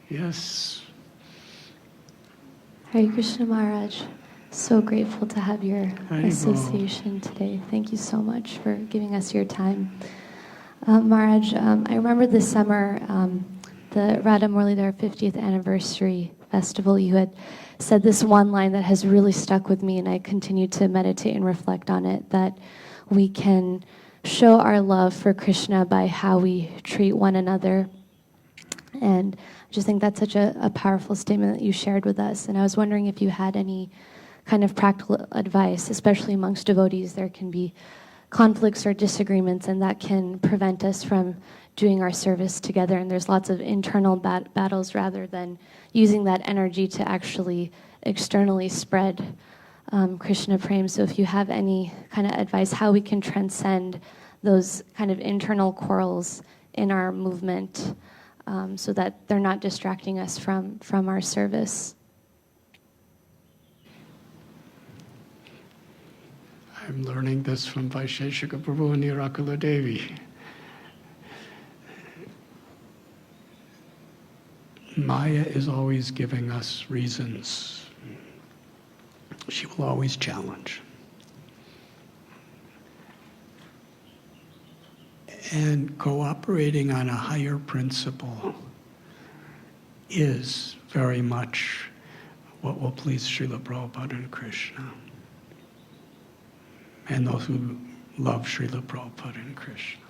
Yes. Hare Krishna Maharaj, so grateful to have your Haribol. association today. Thank you so much for giving us your time. Maharaj, I remember this summer, the Radha Muralidhar 50th anniversary festival, you had said this one line that has really stuck with me, and I continue to meditate and reflect on it, that we can show our love for Krishna by how we treat one another. And I just think that's such a powerful statement that you shared with us. And I was wondering if you had any kind of practical advice, especially amongst devotees. There can be conflicts or disagreements, and that can prevent us from doing our service together. And there's lots of internal battles rather than using that energy to actually externally spread Krishna Prem. So if you have any kind of advice how we can transcend those kind of internal quarrels in our movement, so that they're not distracting us from our service. I'm learning this from Vaisesika Prabhu and Nirakula Devi. Maya is always giving us reasons. She will always challenge. And cooperating on a higher principle is very much what will please Srila Prabhupada and Krishna, and those who love Srila Prabhupada and Krishna.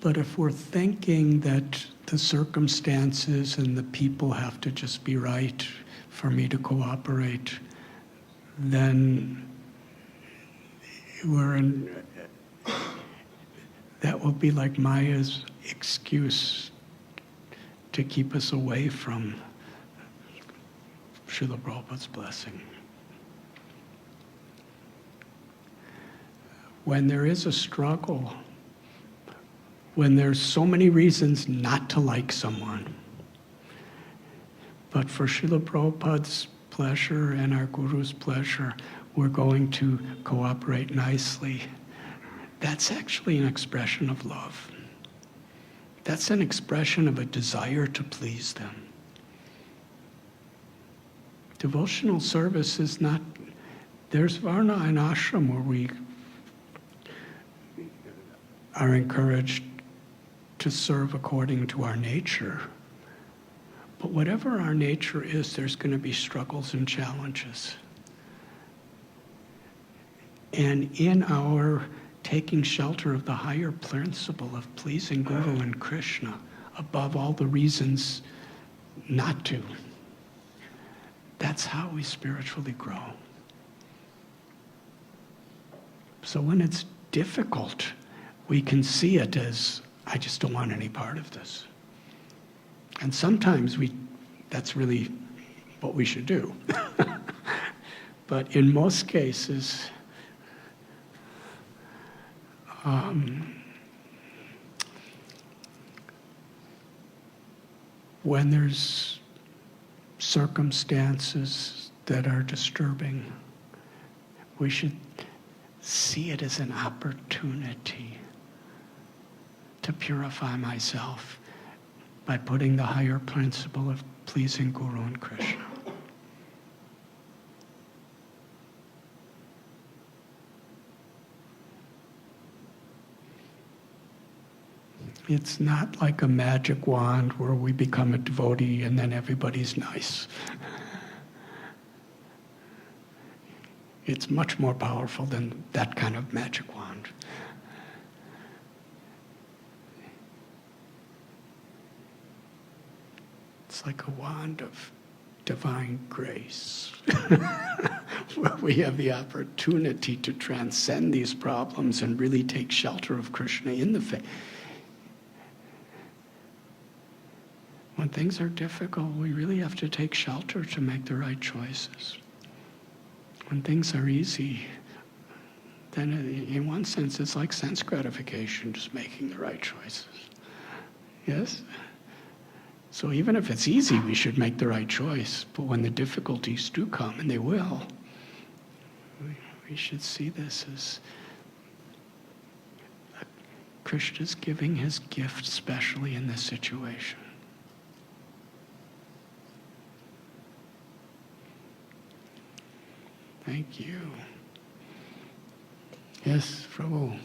But if we're thinking that the circumstances and the people have to just be right for me to cooperate, then that will be like Maya's excuse to keep us away from Srila Prabhupada's blessing. When there is a struggle, when there's so many reasons not to like someone, but for Srila Prabhupada's pleasure and our Guru's pleasure, we're going to cooperate nicely. That's actually an expression of love. That's an expression of a desire to please them. Devotional service is not, there's Varna and Ashram where we are encouraged to serve according to our nature. But whatever our nature is, there's going to be struggles and challenges. And in our taking shelter of the higher principle of pleasing Guru and Krishna above all the reasons not to, that's how we spiritually grow. So when it's difficult, we can see it as, I just don't want any part of this. And sometimes that's really what we should do. But in most cases, when there's circumstances that are disturbing, we should see it as an opportunity to purify myself by putting the higher principle of pleasing Guru and Krishna. It's not like a magic wand where we become a devotee and then everybody's nice. It's much more powerful than that kind of magic wand. It's like a wand of divine grace, where we have the opportunity to transcend these problems and really take shelter of Krishna in the faith. When things are difficult, we really have to take shelter to make the right choices. When things are easy, then in one sense it's like sense gratification, just making the right choices. Yes? So even if it's easy, we should make the right choice. But when the difficulties do come, and they will, we should see this as Krishna's giving his gift, especially in this situation. Thank you. Yes, Prabhu.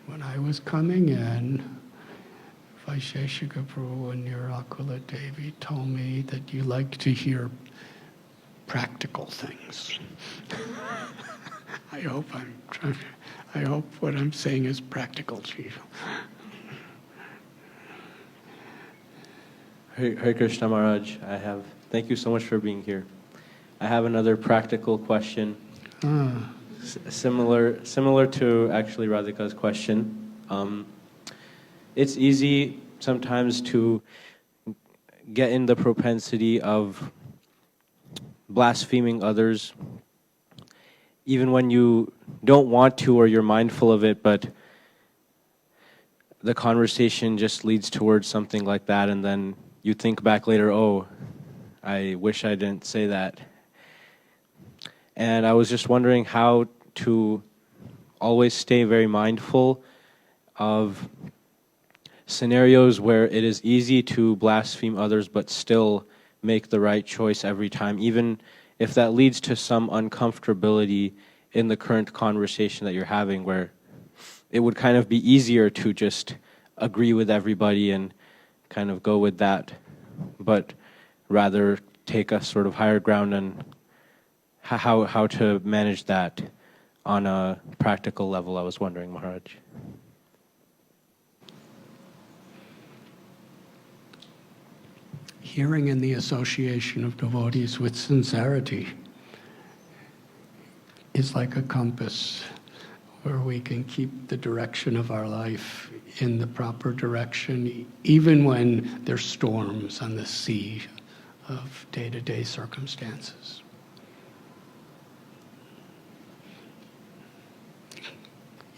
When I was coming in, Vaisesika Prabhu and Nirakula Devi told me that you like to hear practical things. I hope what I'm saying is practical to you. Hare Krishna Maharaj, thank you so much for being here. I have another practical question, similar to actually Radhika's question. It's easy sometimes to get in the propensity of blaspheming others, even when you don't want to or you're mindful of it, but the conversation just leads towards something like that, and then you think back later, oh, I wish I didn't say that. And I was just wondering how to always stay very mindful of scenarios where it is easy to blaspheme others but still make the right choice every time, even if that leads to some uncomfortability in the current conversation that you're having, where it would kind of be easier to just agree with everybody and kind of go with that, but rather take a sort of higher ground, and how to manage that on a practical level, I was wondering, Maharaj. Hearing in the association of devotees with sincerity is like a compass where we can keep the direction of our life in the proper direction, even when there's storms on the sea of day-to-day circumstances.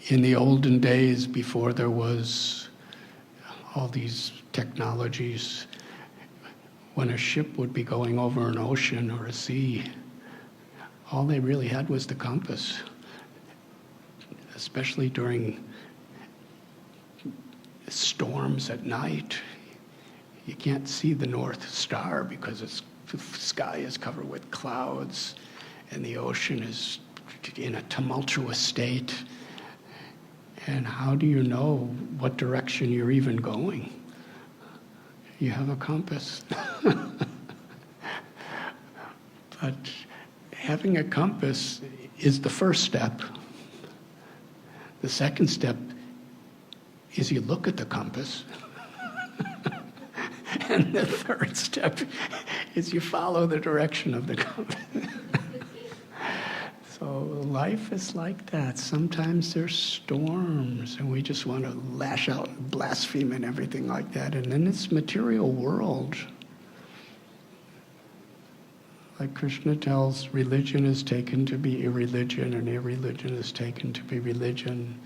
In the olden days, before there was all these technologies, when a ship would be going over an ocean or a sea, all they really had was the compass, especially during storms at night. You can't see the North Star because the sky is covered with clouds and the ocean is in a tumultuous state. And how do you know what direction you're even going? You have a compass. But having a compass is the first step. The second step is you look at the compass. And the third step is you follow the direction of the compass. So life is like that. Sometimes there's storms and we just want to lash out and blaspheme and everything like that. And in this material world, like Krishna tells, religion is taken to be irreligion and irreligion is taken to be religion.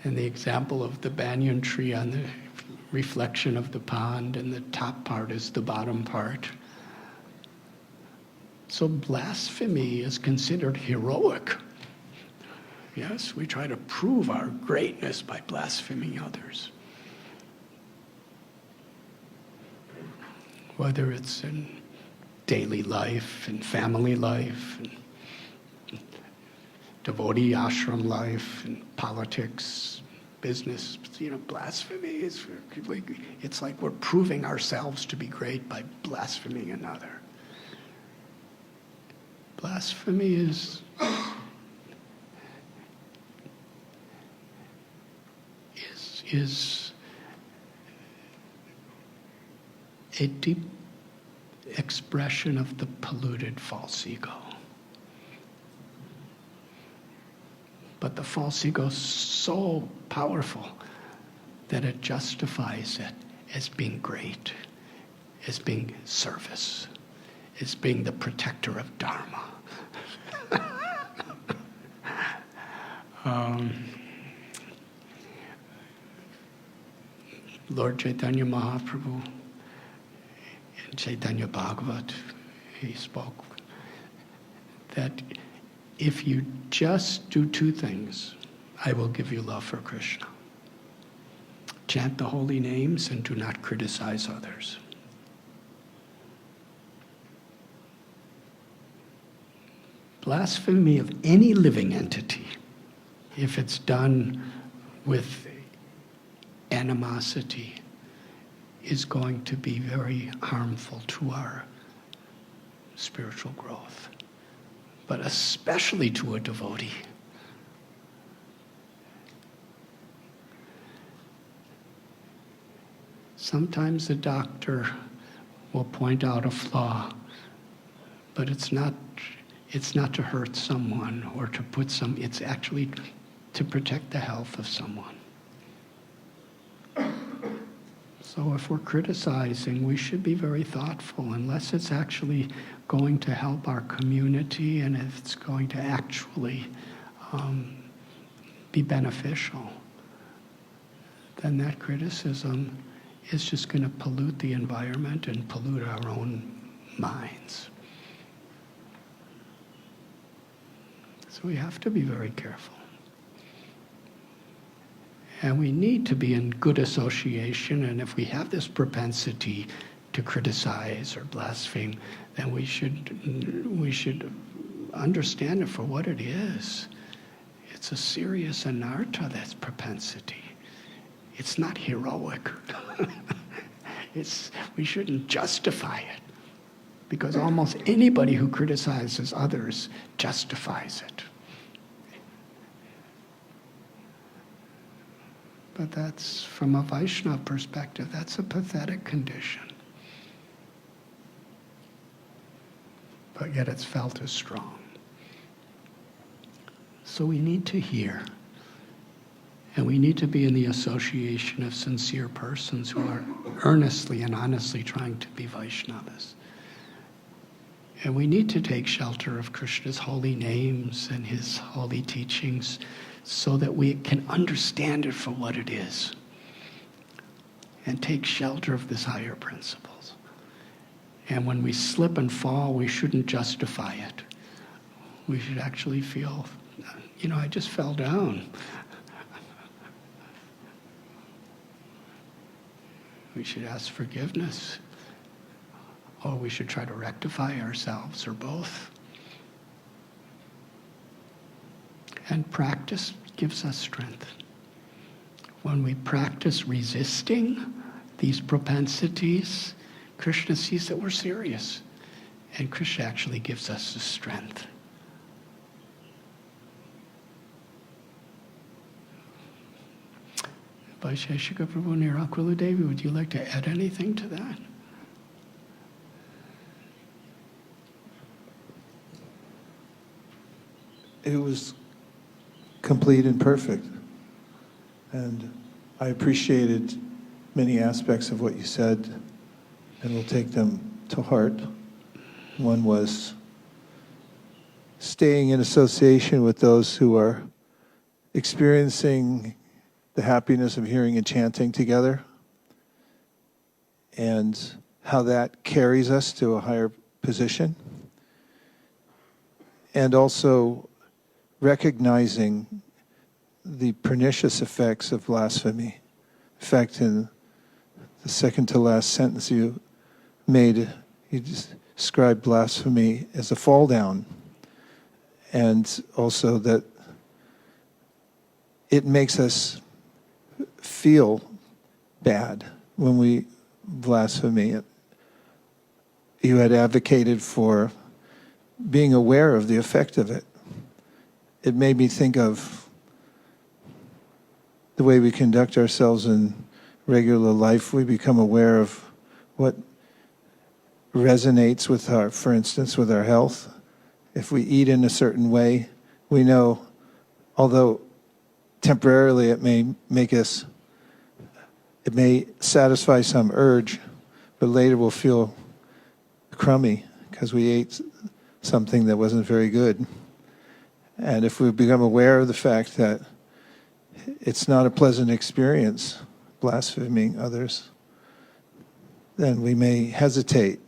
And the example of the banyan tree on the reflection of the pond, and the top part is the bottom part. So blasphemy is considered heroic. Yes, we try to prove our greatness by blaspheming others. Whether it's in daily life, in family life, in devotee ashram life, in politics, business, blasphemy is, it's like we're proving ourselves to be great by blaspheming another. Blasphemy is a deep expression of the polluted false ego. But the false ego is so powerful that it justifies it as being great, as being service, as being the protector of Dharma. Lord Chaitanya Mahaprabhu in Chaitanya Bhagavat, he spoke that if you just do two things, I will give you love for Krishna. Chant the holy names and do not criticize others. Blasphemy of any living entity, if it's done with animosity, is going to be very harmful to our spiritual growth, but especially to a devotee. Sometimes the doctor will point out a flaw, but it's not to hurt someone or to put it's actually to protect the health of someone. So if we're criticizing, we should be very thoughtful, unless it's actually going to help our community and if it's going to actually be beneficial, then that criticism is just going to pollute the environment and pollute our own minds. So we have to be very careful. And we need to be in good association, and if we have this propensity to criticize or blaspheme, then we should understand it for what it is. It's a serious anartha, that's propensity. It's not heroic. We shouldn't justify it, because almost anybody who criticizes others justifies it. But that's, from a Vaishnava perspective, that's a pathetic condition. But yet it's felt as strong. So we need to hear. And we need to be in the association of sincere persons who are earnestly and honestly trying to be Vaishnavas. And we need to take shelter of Krishna's holy names and his holy teachings so that we can understand it for what it is and take shelter of these higher principles. And when we slip and fall, we shouldn't justify it. We should actually feel, I just fell down. We should ask forgiveness, or we should try to rectify ourselves, or both. And practice gives us strength. When we practice resisting these propensities, Krishna sees that we're serious, and Krishna actually gives us the strength. Vaisesika Prabhu Nirakulu Devi, would you like to add anything to that? It was complete and perfect. And I appreciated many aspects of what you said, and will take them to heart. One was staying in association with those who are experiencing the happiness of hearing and chanting together, and how that carries us to a higher position. And also recognizing the pernicious effects of blasphemy. In fact, in the second to last sentence you made, you described blasphemy as a fall down, and also that it makes us feel bad when we blaspheme. You had advocated for being aware of the effect of it. It made me think of the way we conduct ourselves in regular life. We become aware of what resonates with our, for instance, with our health. If we eat in a certain way, we know, although temporarily it may satisfy some urge, but later we'll feel crummy because we ate something that wasn't very good. And if we become aware of the fact that it's not a pleasant experience blaspheming others, then we may hesitate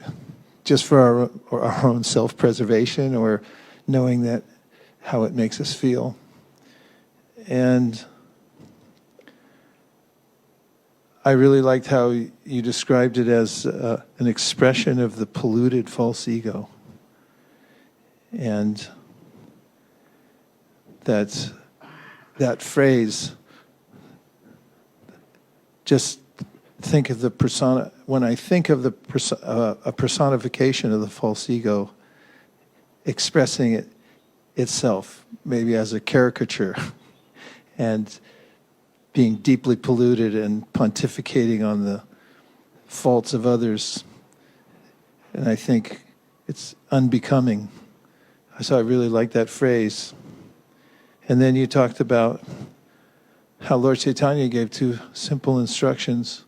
just for our own self-preservation, or knowing that how it makes us feel. And I really liked how you described it as an expression of the polluted false ego. And that phrase, just think of the persona, when I think of the a personification of the false ego, expressing it itself, maybe as a caricature, and being deeply polluted and pontificating on the faults of others. And I think it's unbecoming. So I really like that phrase. And then you talked about how Lord Chaitanya gave two simple instructions.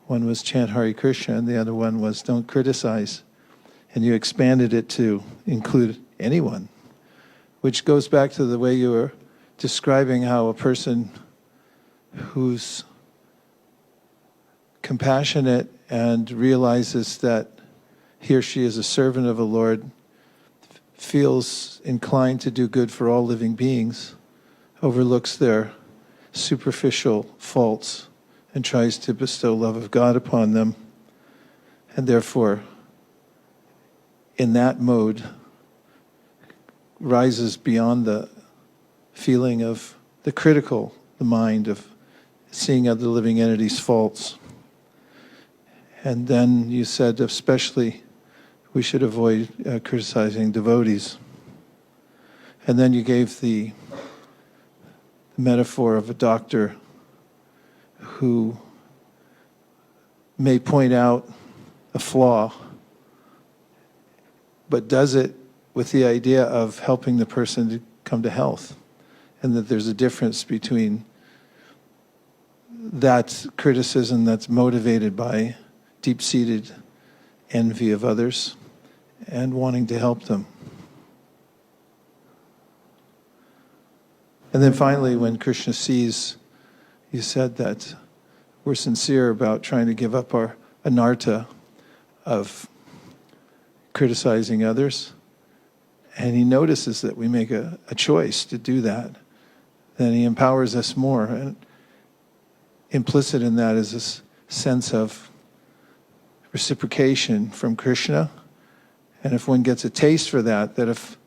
One was chant Hare Krishna, and the other one was don't criticize. And you expanded it to include anyone, which goes back to the way you were describing how a person who's compassionate and realizes that he or she is a servant of the Lord, feels inclined to do good for all living beings, overlooks their superficial faults, and tries to bestow love of God upon them, and therefore, in that mode, rises beyond the feeling of the critical, the mind of seeing other living entities' faults. And then you said especially we should avoid criticizing devotees. And then you gave the metaphor of a doctor who may point out a flaw, but does it with the idea of helping the person to come to health, and that there's a difference between that criticism that's motivated by deep-seated envy of others and wanting to help them. And then finally, when Krishna sees, you said that we're sincere about trying to give up our anartha of criticizing others, and he notices that we make a choice to do that, then he empowers us more. And implicit in that is this sense of reciprocation from Krishna. And if one gets a taste for that, that if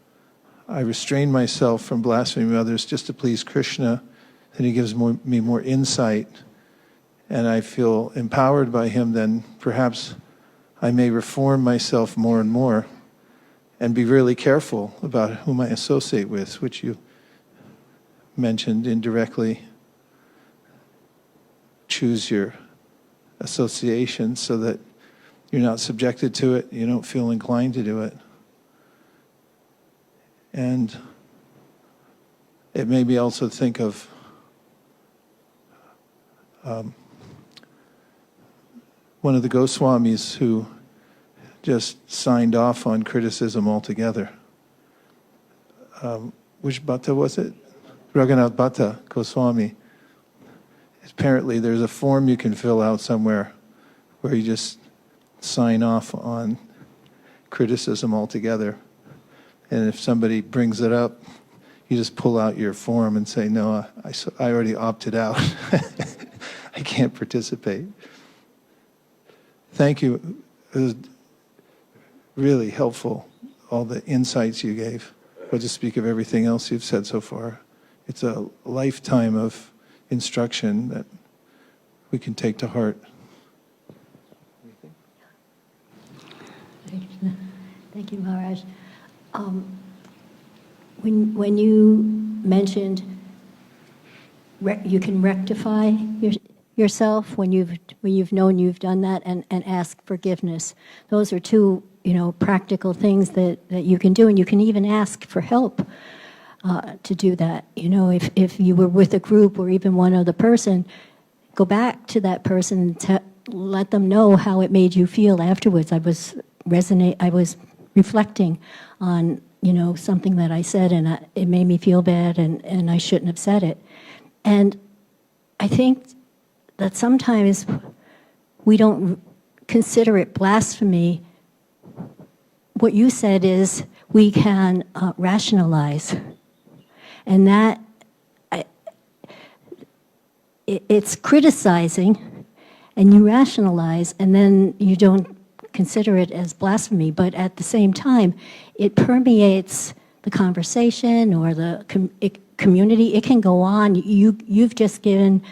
I restrain myself from blaspheming others just to please Krishna, then he gives me more insight, and I feel empowered by him, then perhaps I may reform myself more and more and be really careful about whom I associate with, which you mentioned indirectly. Choose your association so that you're not subjected to it, you don't feel inclined to do it. And it made me also think of one of the Goswamis who just signed off on criticism altogether. Which Bhatta was it? Rādhānātha Bhatta Goswami. Apparently there's a form you can fill out somewhere where you just sign off on criticism altogether. And if somebody brings it up, you just pull out your form and say, no, I already opted out. I can't participate. Thank you. It was really helpful, all the insights you gave. But to speak of everything else you've said so far, it's a lifetime of instruction that we can take to heart. Thank you, Maharaj. When you mentioned you can rectify yourself when you've known you've done that and ask forgiveness, those are two practical things that you can do, and you can even ask for help to do that. If you were with a group or even one other person, go back to that person and let them know how it made you feel afterwards. I was reflecting on something that I said, and it made me feel bad, and I shouldn't have said it. And I think that sometimes we don't consider it blasphemy. What you said is we can rationalize, and that it's criticizing, and you rationalize, and then you don't consider it as blasphemy. But at the same time, it permeates the conversation or the community. It can go on. You've just given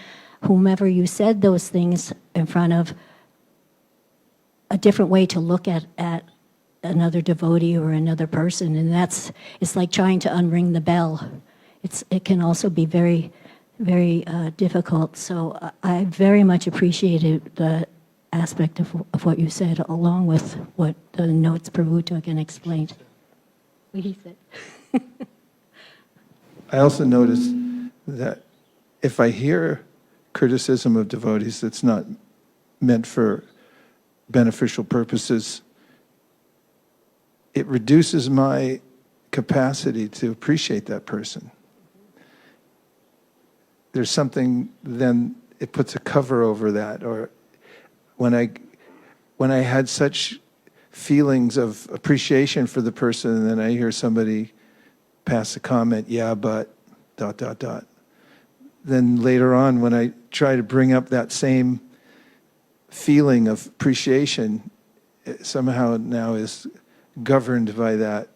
whomever you said those things in front of a different way to look at another devotee or another person, and it's like trying to unring the bell. It can also be very, very difficult. So I very much appreciated the aspect of what you said, along with what the notes Prabhupada again explained. What he said. I also noticed that if I hear criticism of devotees that's not meant for beneficial purposes, it reduces my capacity to appreciate that person. There's something, then it puts a cover over that. Or when I had such feelings of appreciation for the person, and then I hear somebody pass a comment, yeah, but, ... Then later on, when I try to bring up that same feeling of appreciation, it somehow now is governed by that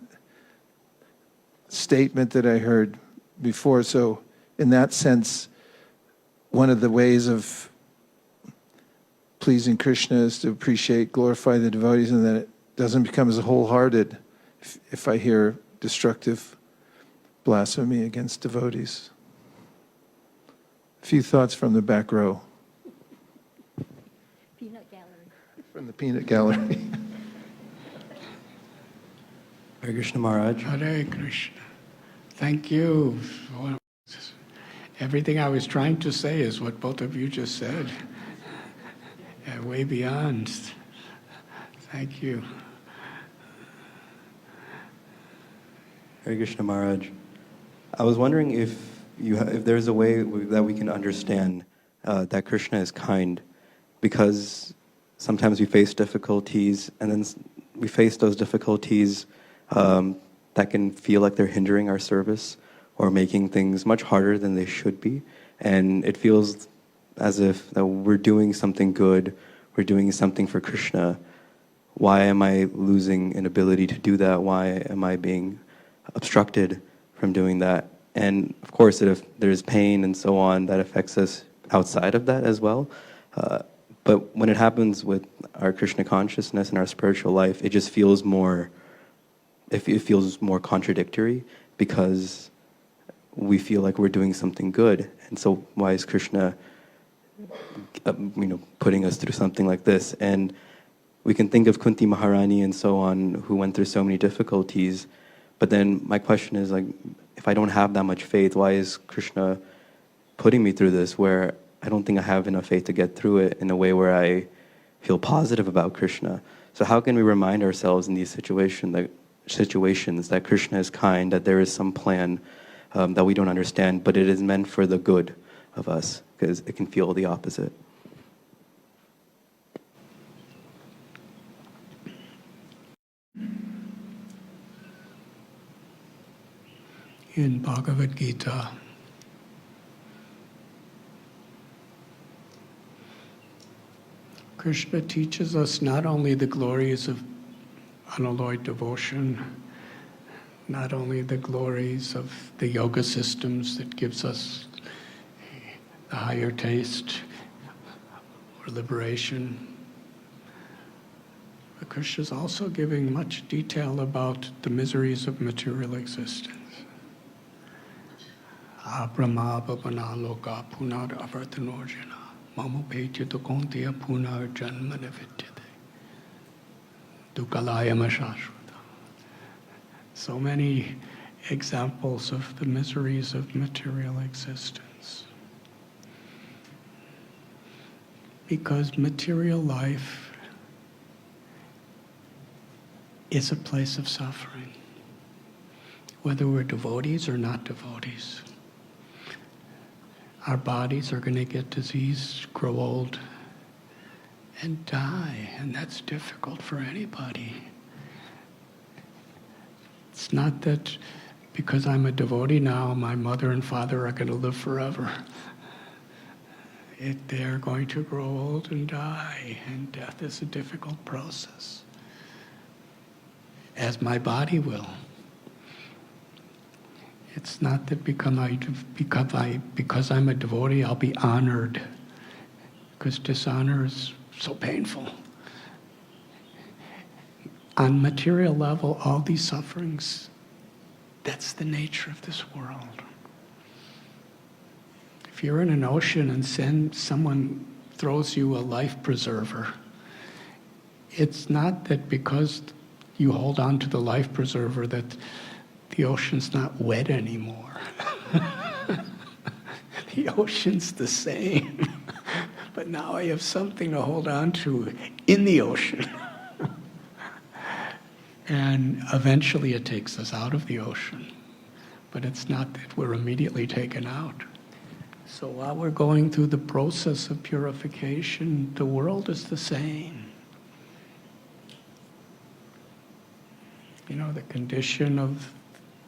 statement that I heard before. So in that sense, one of the ways of pleasing Krishna is to appreciate, glorify the devotees, and then it doesn't become as wholehearted if I hear destructive blasphemy against devotees. A few thoughts from the back row. Peanut gallery. From the peanut gallery. Hare Krishna Maharaj. Hare Krishna. Thank you. Well, everything I was trying to say is what both of you just said. Way beyond. Thank you. Hare Krishna Maharaj. I was wondering if there's a way that we can understand that Krishna is kind, because sometimes we face difficulties, and then we face those difficulties that can feel like they're hindering our service or making things much harder than they should be. And it feels as if that we're doing something good, we're doing something for Krishna. Why am I losing an ability to do that? Why am I being obstructed from doing that? And of course, if there's pain and so on, that affects us outside of that as well. But when it happens with our Krishna consciousness and our spiritual life, it just feels more, it feels more contradictory, because we feel like we're doing something good. And so why is Krishna putting us through something like this? And we can think of Kunti Maharani and so on, who went through so many difficulties. But then my question is, like, if I don't have that much faith, why is Krishna putting me through this, where I don't think I have enough faith to get through it in a way where I feel positive about Krishna? So how can we remind ourselves in these situations that Krishna is kind, that there is some plan that we don't understand, but it is meant for the good of us, because it can feel the opposite? In Bhagavad Gita, Krishna teaches us not only the glories of unalloyed devotion, not only the glories of the yoga systems that gives us the higher taste or liberation, but Krishna is also giving much detail about the miseries of material existence. Abrahma bhavana loka punar avartanojana mamupetya dukontiya punar janmana vidyate dukalayama shashvata. So many examples of the miseries of material existence. Because material life is a place of suffering, whether we're devotees or not devotees. Our bodies are going to get diseased, grow old, and die, and that's difficult for anybody. It's not that because I'm a devotee now, my mother and father are going to live forever. They're going to grow old and die, and death is a difficult process, as my body will. It's not that because I'm a devotee, I'll be honored because dishonor is so painful. On material level, all these sufferings, that's the nature of this world. If you're in an ocean and someone throws you a life preserver, it's not that because you hold on to the life preserver that the ocean's not wet anymore. The ocean's the same. But now I have something to hold on to in the ocean. And eventually it takes us out of the ocean. But it's not that we're immediately taken out. So while we're going through the process of purification, the world is the same. You know, the condition of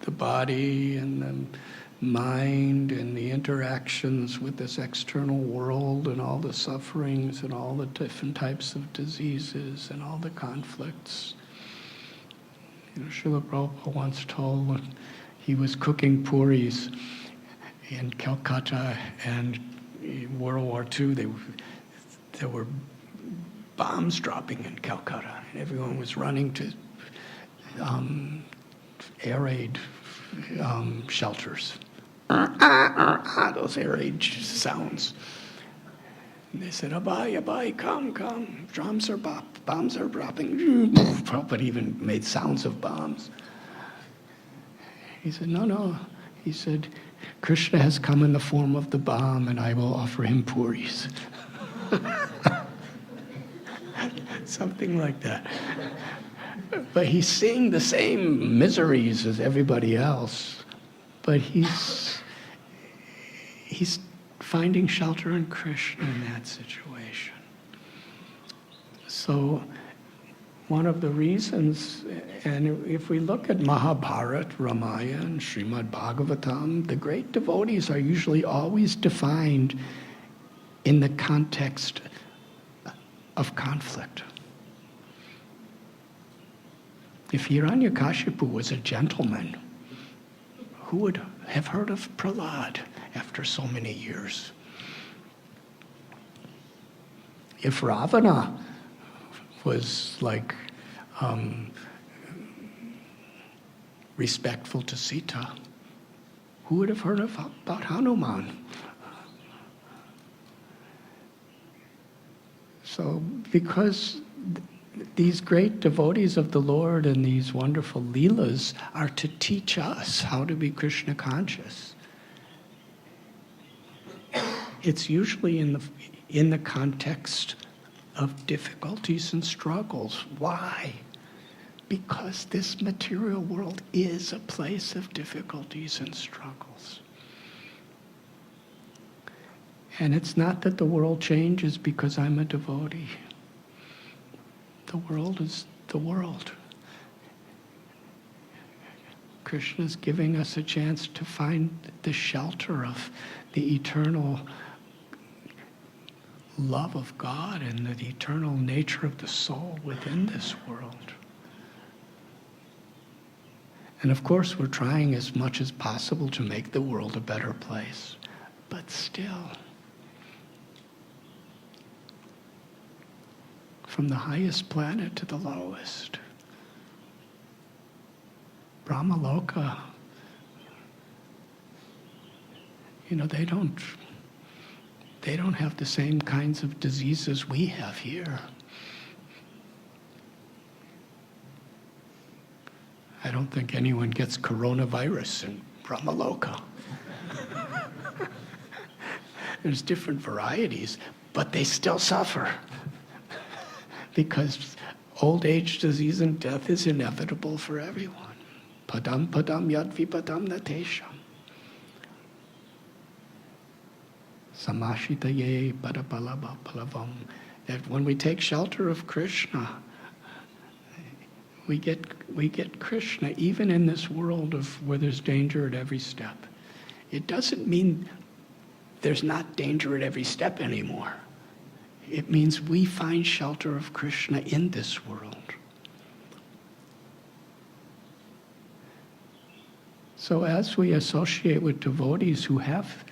the body and the mind and the interactions with this external world and all the sufferings and all the different types of diseases and all the conflicts. You know, Srila Prabhupada once told he was cooking puris in Calcutta, and in World War II there were bombs dropping in Calcutta, and everyone was running to air raid shelters. Those air raid sounds. And they said, Abai, Abai, come, drums are bombs are dropping. Prabhupada even made sounds of bombs. He said, no. He said, Krishna has come in the form of the bomb, and I will offer him puris. Something like that. But he's seeing the same miseries as everybody else, but he's finding shelter in Krishna in that situation. So one of the reasons, and if we look at Mahabharata, Ramayana, and Srimad Bhagavatam, the great devotees are usually always defined in the context of conflict. If Hiranyakashipu was a gentleman, who would have heard of Prahlad after so many years? If Ravana was like respectful to Sita, who would have heard about Hanuman? So because these great devotees of the Lord and these wonderful leelas are to teach us how to be Krishna conscious. It's usually in the context of difficulties and struggles. Why? Because this material world is a place of difficulties and struggles. And it's not that the world changes because I'm a devotee. The world is the world. Krishna is giving us a chance to find the shelter of the eternal love of God and the eternal nature of the soul within this world. And of course, we're trying as much as possible to make the world a better place. But still, from the highest planet to the lowest, Brahmaloka, you know, they don't have the same kinds of diseases we have here. I don't think anyone gets coronavirus in Brahmaloka. There's different varieties, but they still suffer. Because old age, disease, and death is inevitable for everyone. Padam padam yad vipadam natesham. Samashitaye padapalava palavam. That when we take shelter of Krishna, we get Krishna even in this world of where there's danger at every step. It doesn't mean there's not danger at every step anymore. It means we find shelter of Krishna in this world. So as we associate with devotees who have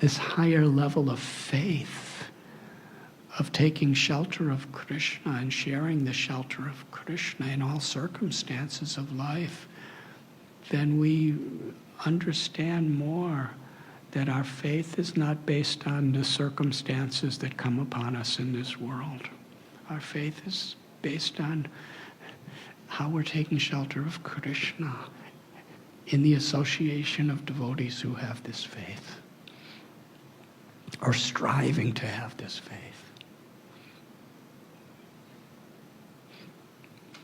this higher level of faith, of taking shelter of Krishna and sharing the shelter of Krishna in all circumstances of life, then we understand more that our faith is not based on the circumstances that come upon us in this world. Our faith is based on how we're taking shelter of Krishna in the association of devotees who have this faith, or striving to have this faith.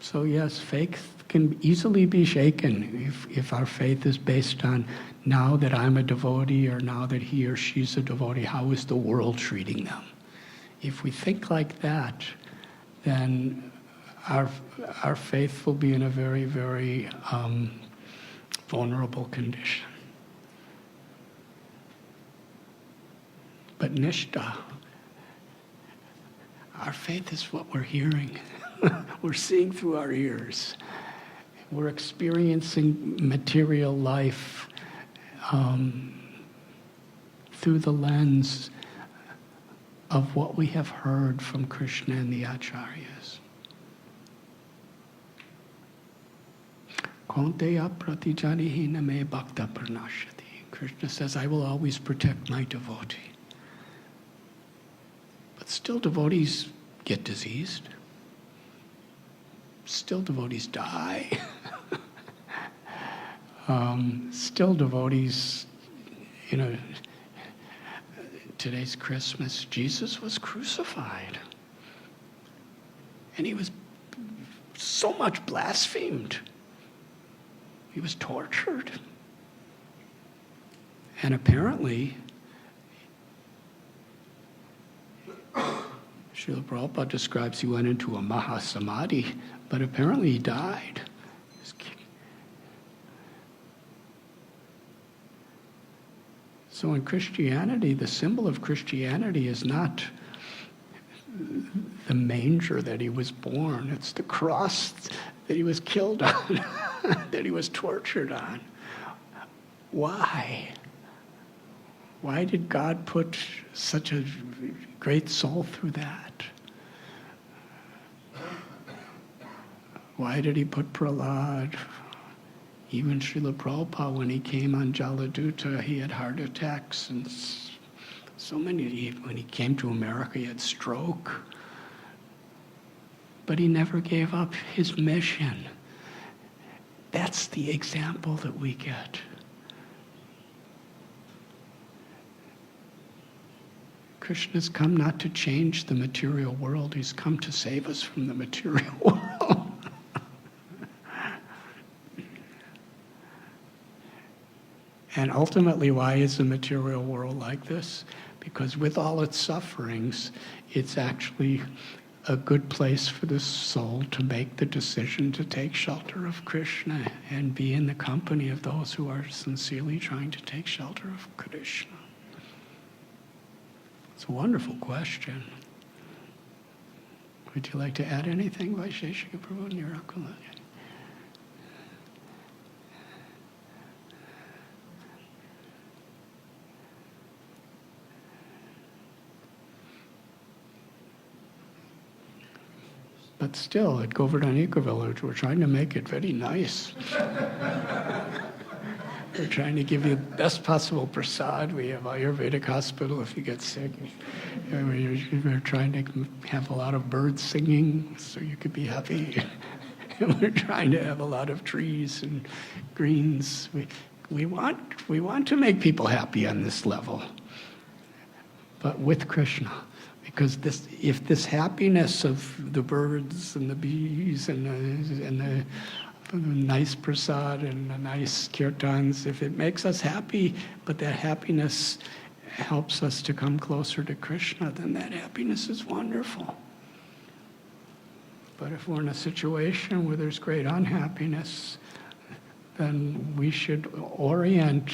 So yes, faith can easily be shaken if our faith is based on now that I'm a devotee or now that he or she's a devotee, how is the world treating them? If we think like that, then our faith will be in a very, very vulnerable condition. But nishta, our faith is what we're hearing. We're seeing through our ears. We're experiencing material life through the lens of what we have heard from Krishna and the acharyas. Kaunteya pratijanihina me bhakta pranashati. Krishna says, I will always protect my devotee. But still devotees get diseased. Still devotees die. Still devotees, today's Christmas, Jesus was crucified. And he was so much blasphemed. He was tortured. And apparently, Srila Prabhupada describes he went into a mahasamadhi, but apparently he died. So in Christianity, the symbol of Christianity is not the manger that he was born. It's the cross that he was killed on, that he was tortured on. Why? Why did God put such a great soul through that? Why did he put Prahlad? Even Srila Prabhupada, when he came on Jaladuta, he had heart attacks, and so many, when he came to America, he had stroke. But he never gave up his mission. That's the example that we get. Krishna's come not to change the material world, he's come to save us from the material world. And ultimately, why is the material world like this? Because with all its sufferings, it's actually a good place for the soul to make the decision to take shelter of Krishna and be in the company of those who are sincerely trying to take shelter of Krishna. It's a wonderful question. Would you like to add anything, Vaisesika Prabhu Nirakulani? But still, at Govardhanika Village, we're trying to make it very nice. We're trying to give you the best possible prasad. We have Ayurvedic hospital if you get sick. We're trying to have a lot of birds singing so you could be happy. And we're trying to have a lot of trees and greens. We want to make people happy on this level, but with Krishna. Because if this happiness of the birds and the bees and the nice prasad and the nice kirtans, if it makes us happy, but that happiness helps us to come closer to Krishna, then that happiness is wonderful. But if we're in a situation where there's great unhappiness, then we should orient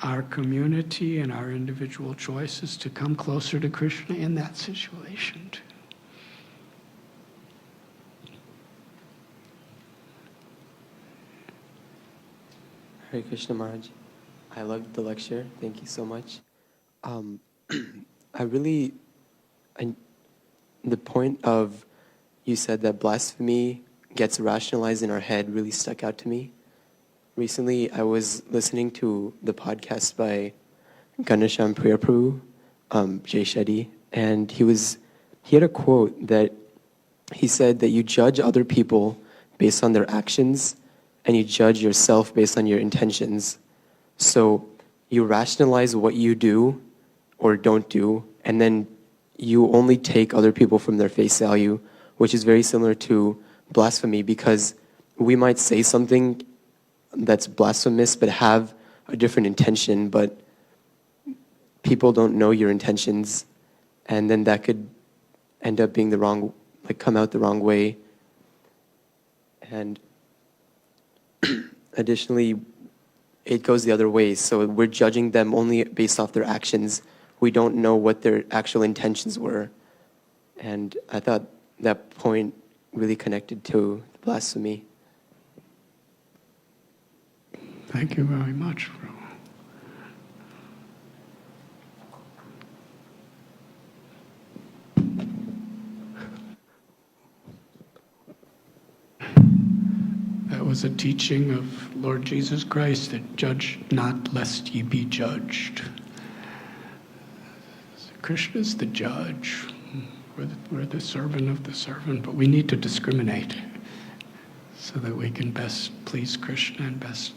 our community and our individual choices to come closer to Krishna in that situation too. Hare Krishna Maharaj. I loved the lecture. Thank you so much. Um, the point of, you said that blasphemy gets rationalized in our head really stuck out to me. Recently, I was listening to the podcast by Ganesham Priyaprabhu, Jay Shetty, and he had a quote that he said that you judge other people based on their actions and you judge yourself based on your intentions. So you rationalize what you do or don't do, and then you only take other people from their face value, which is very similar to blasphemy, because we might say something that's blasphemous but have a different intention, but people don't know your intentions, and then that could end up being come out the wrong way. And additionally, it goes the other way. So we're judging them only based off their actions. We don't know what their actual intentions were. And I thought that point really connected to blasphemy. Thank you very much, Prabhu. That was a teaching of Lord Jesus Christ, that judge not lest ye be judged. Krishna is the judge. We're the servant of the servant, but we need to discriminate so that we can best please Krishna and best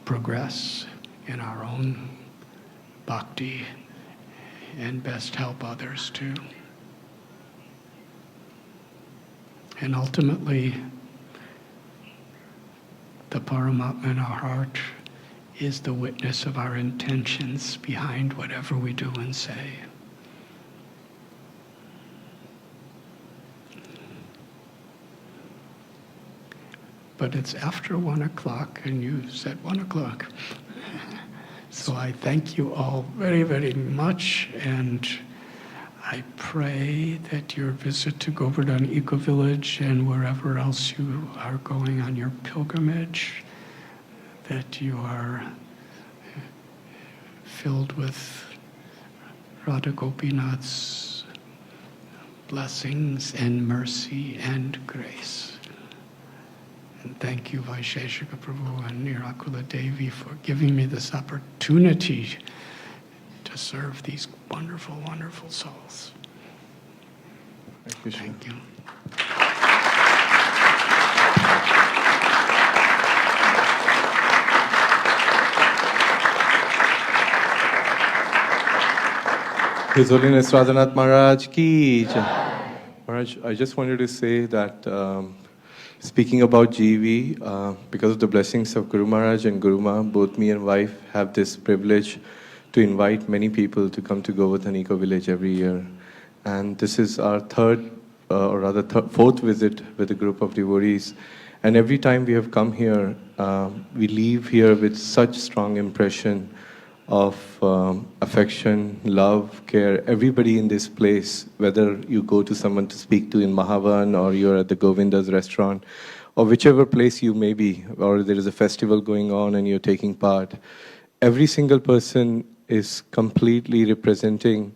progress in our own bhakti and best help others too. And ultimately, the Paramatma in our heart is the witness of our intentions behind whatever we do and say. But it's after 1 o'clock, and you said 1 o'clock. So I thank you all very, very much, and I pray that your visit to Govardhan Eco Village and wherever else you are going on your pilgrimage, that you are filled with Radha Gopinath's blessings and mercy and grace. And thank you, Vaisesika Prabhu and Nirakula Devi, for giving me this opportunity to serve these wonderful, wonderful souls. Thank you. His Holiness Rādhānātha Maharaj ki jai. Maharaj, I just wanted to say that speaking about GEV, because of the blessings of Guru Maharaj and Guru Ma, both me and wife have this privilege to invite many people to come to Govardhan Eco Village every year. And this is our fourth visit with a group of devotees. And every time we have come here, we leave here with such strong impression of affection, love, care. Everybody in this place, whether you go to someone to speak to in Mahavan, or you're at the Govinda's restaurant, or whichever place you may be, or there is a festival going on and you're taking part, every single person is completely representing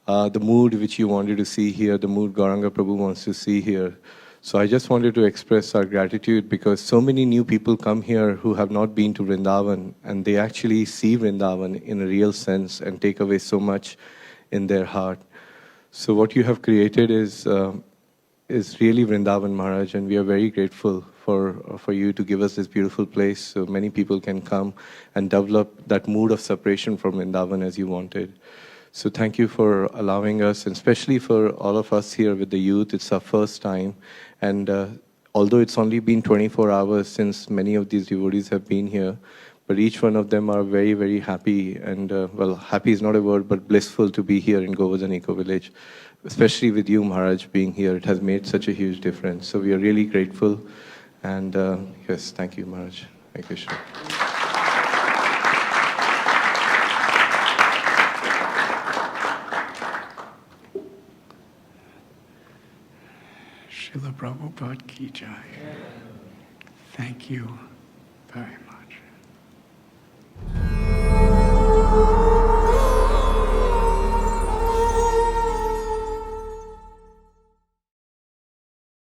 the mood which you wanted to see here, the mood Gauranga Prabhu wants to see here. So I just wanted to express our gratitude, because so many new people come here who have not been to Vrindavan, and they actually see Vrindavan in a real sense and take away so much in their heart. So what you have created is really Vrindavan, Maharaj, and we are very grateful for you to give us this beautiful place so many people can come and develop that mood of separation from Vrindavan as you wanted. So thank you for allowing us, and especially for all of us here with the youth. It's our first time. And although it's only been 24 hours since many of these devotees have been here, but each one of them are very, very happy. And well, happy is not a word, but blissful to be here in Govardhan Eco Village. Especially with you, Maharaj, being here. It has made such a huge difference. So we are really grateful. And yes, thank you, Maharaj. Thank you, Krishna. Srila Prabhupada ki jai. Thank you very much.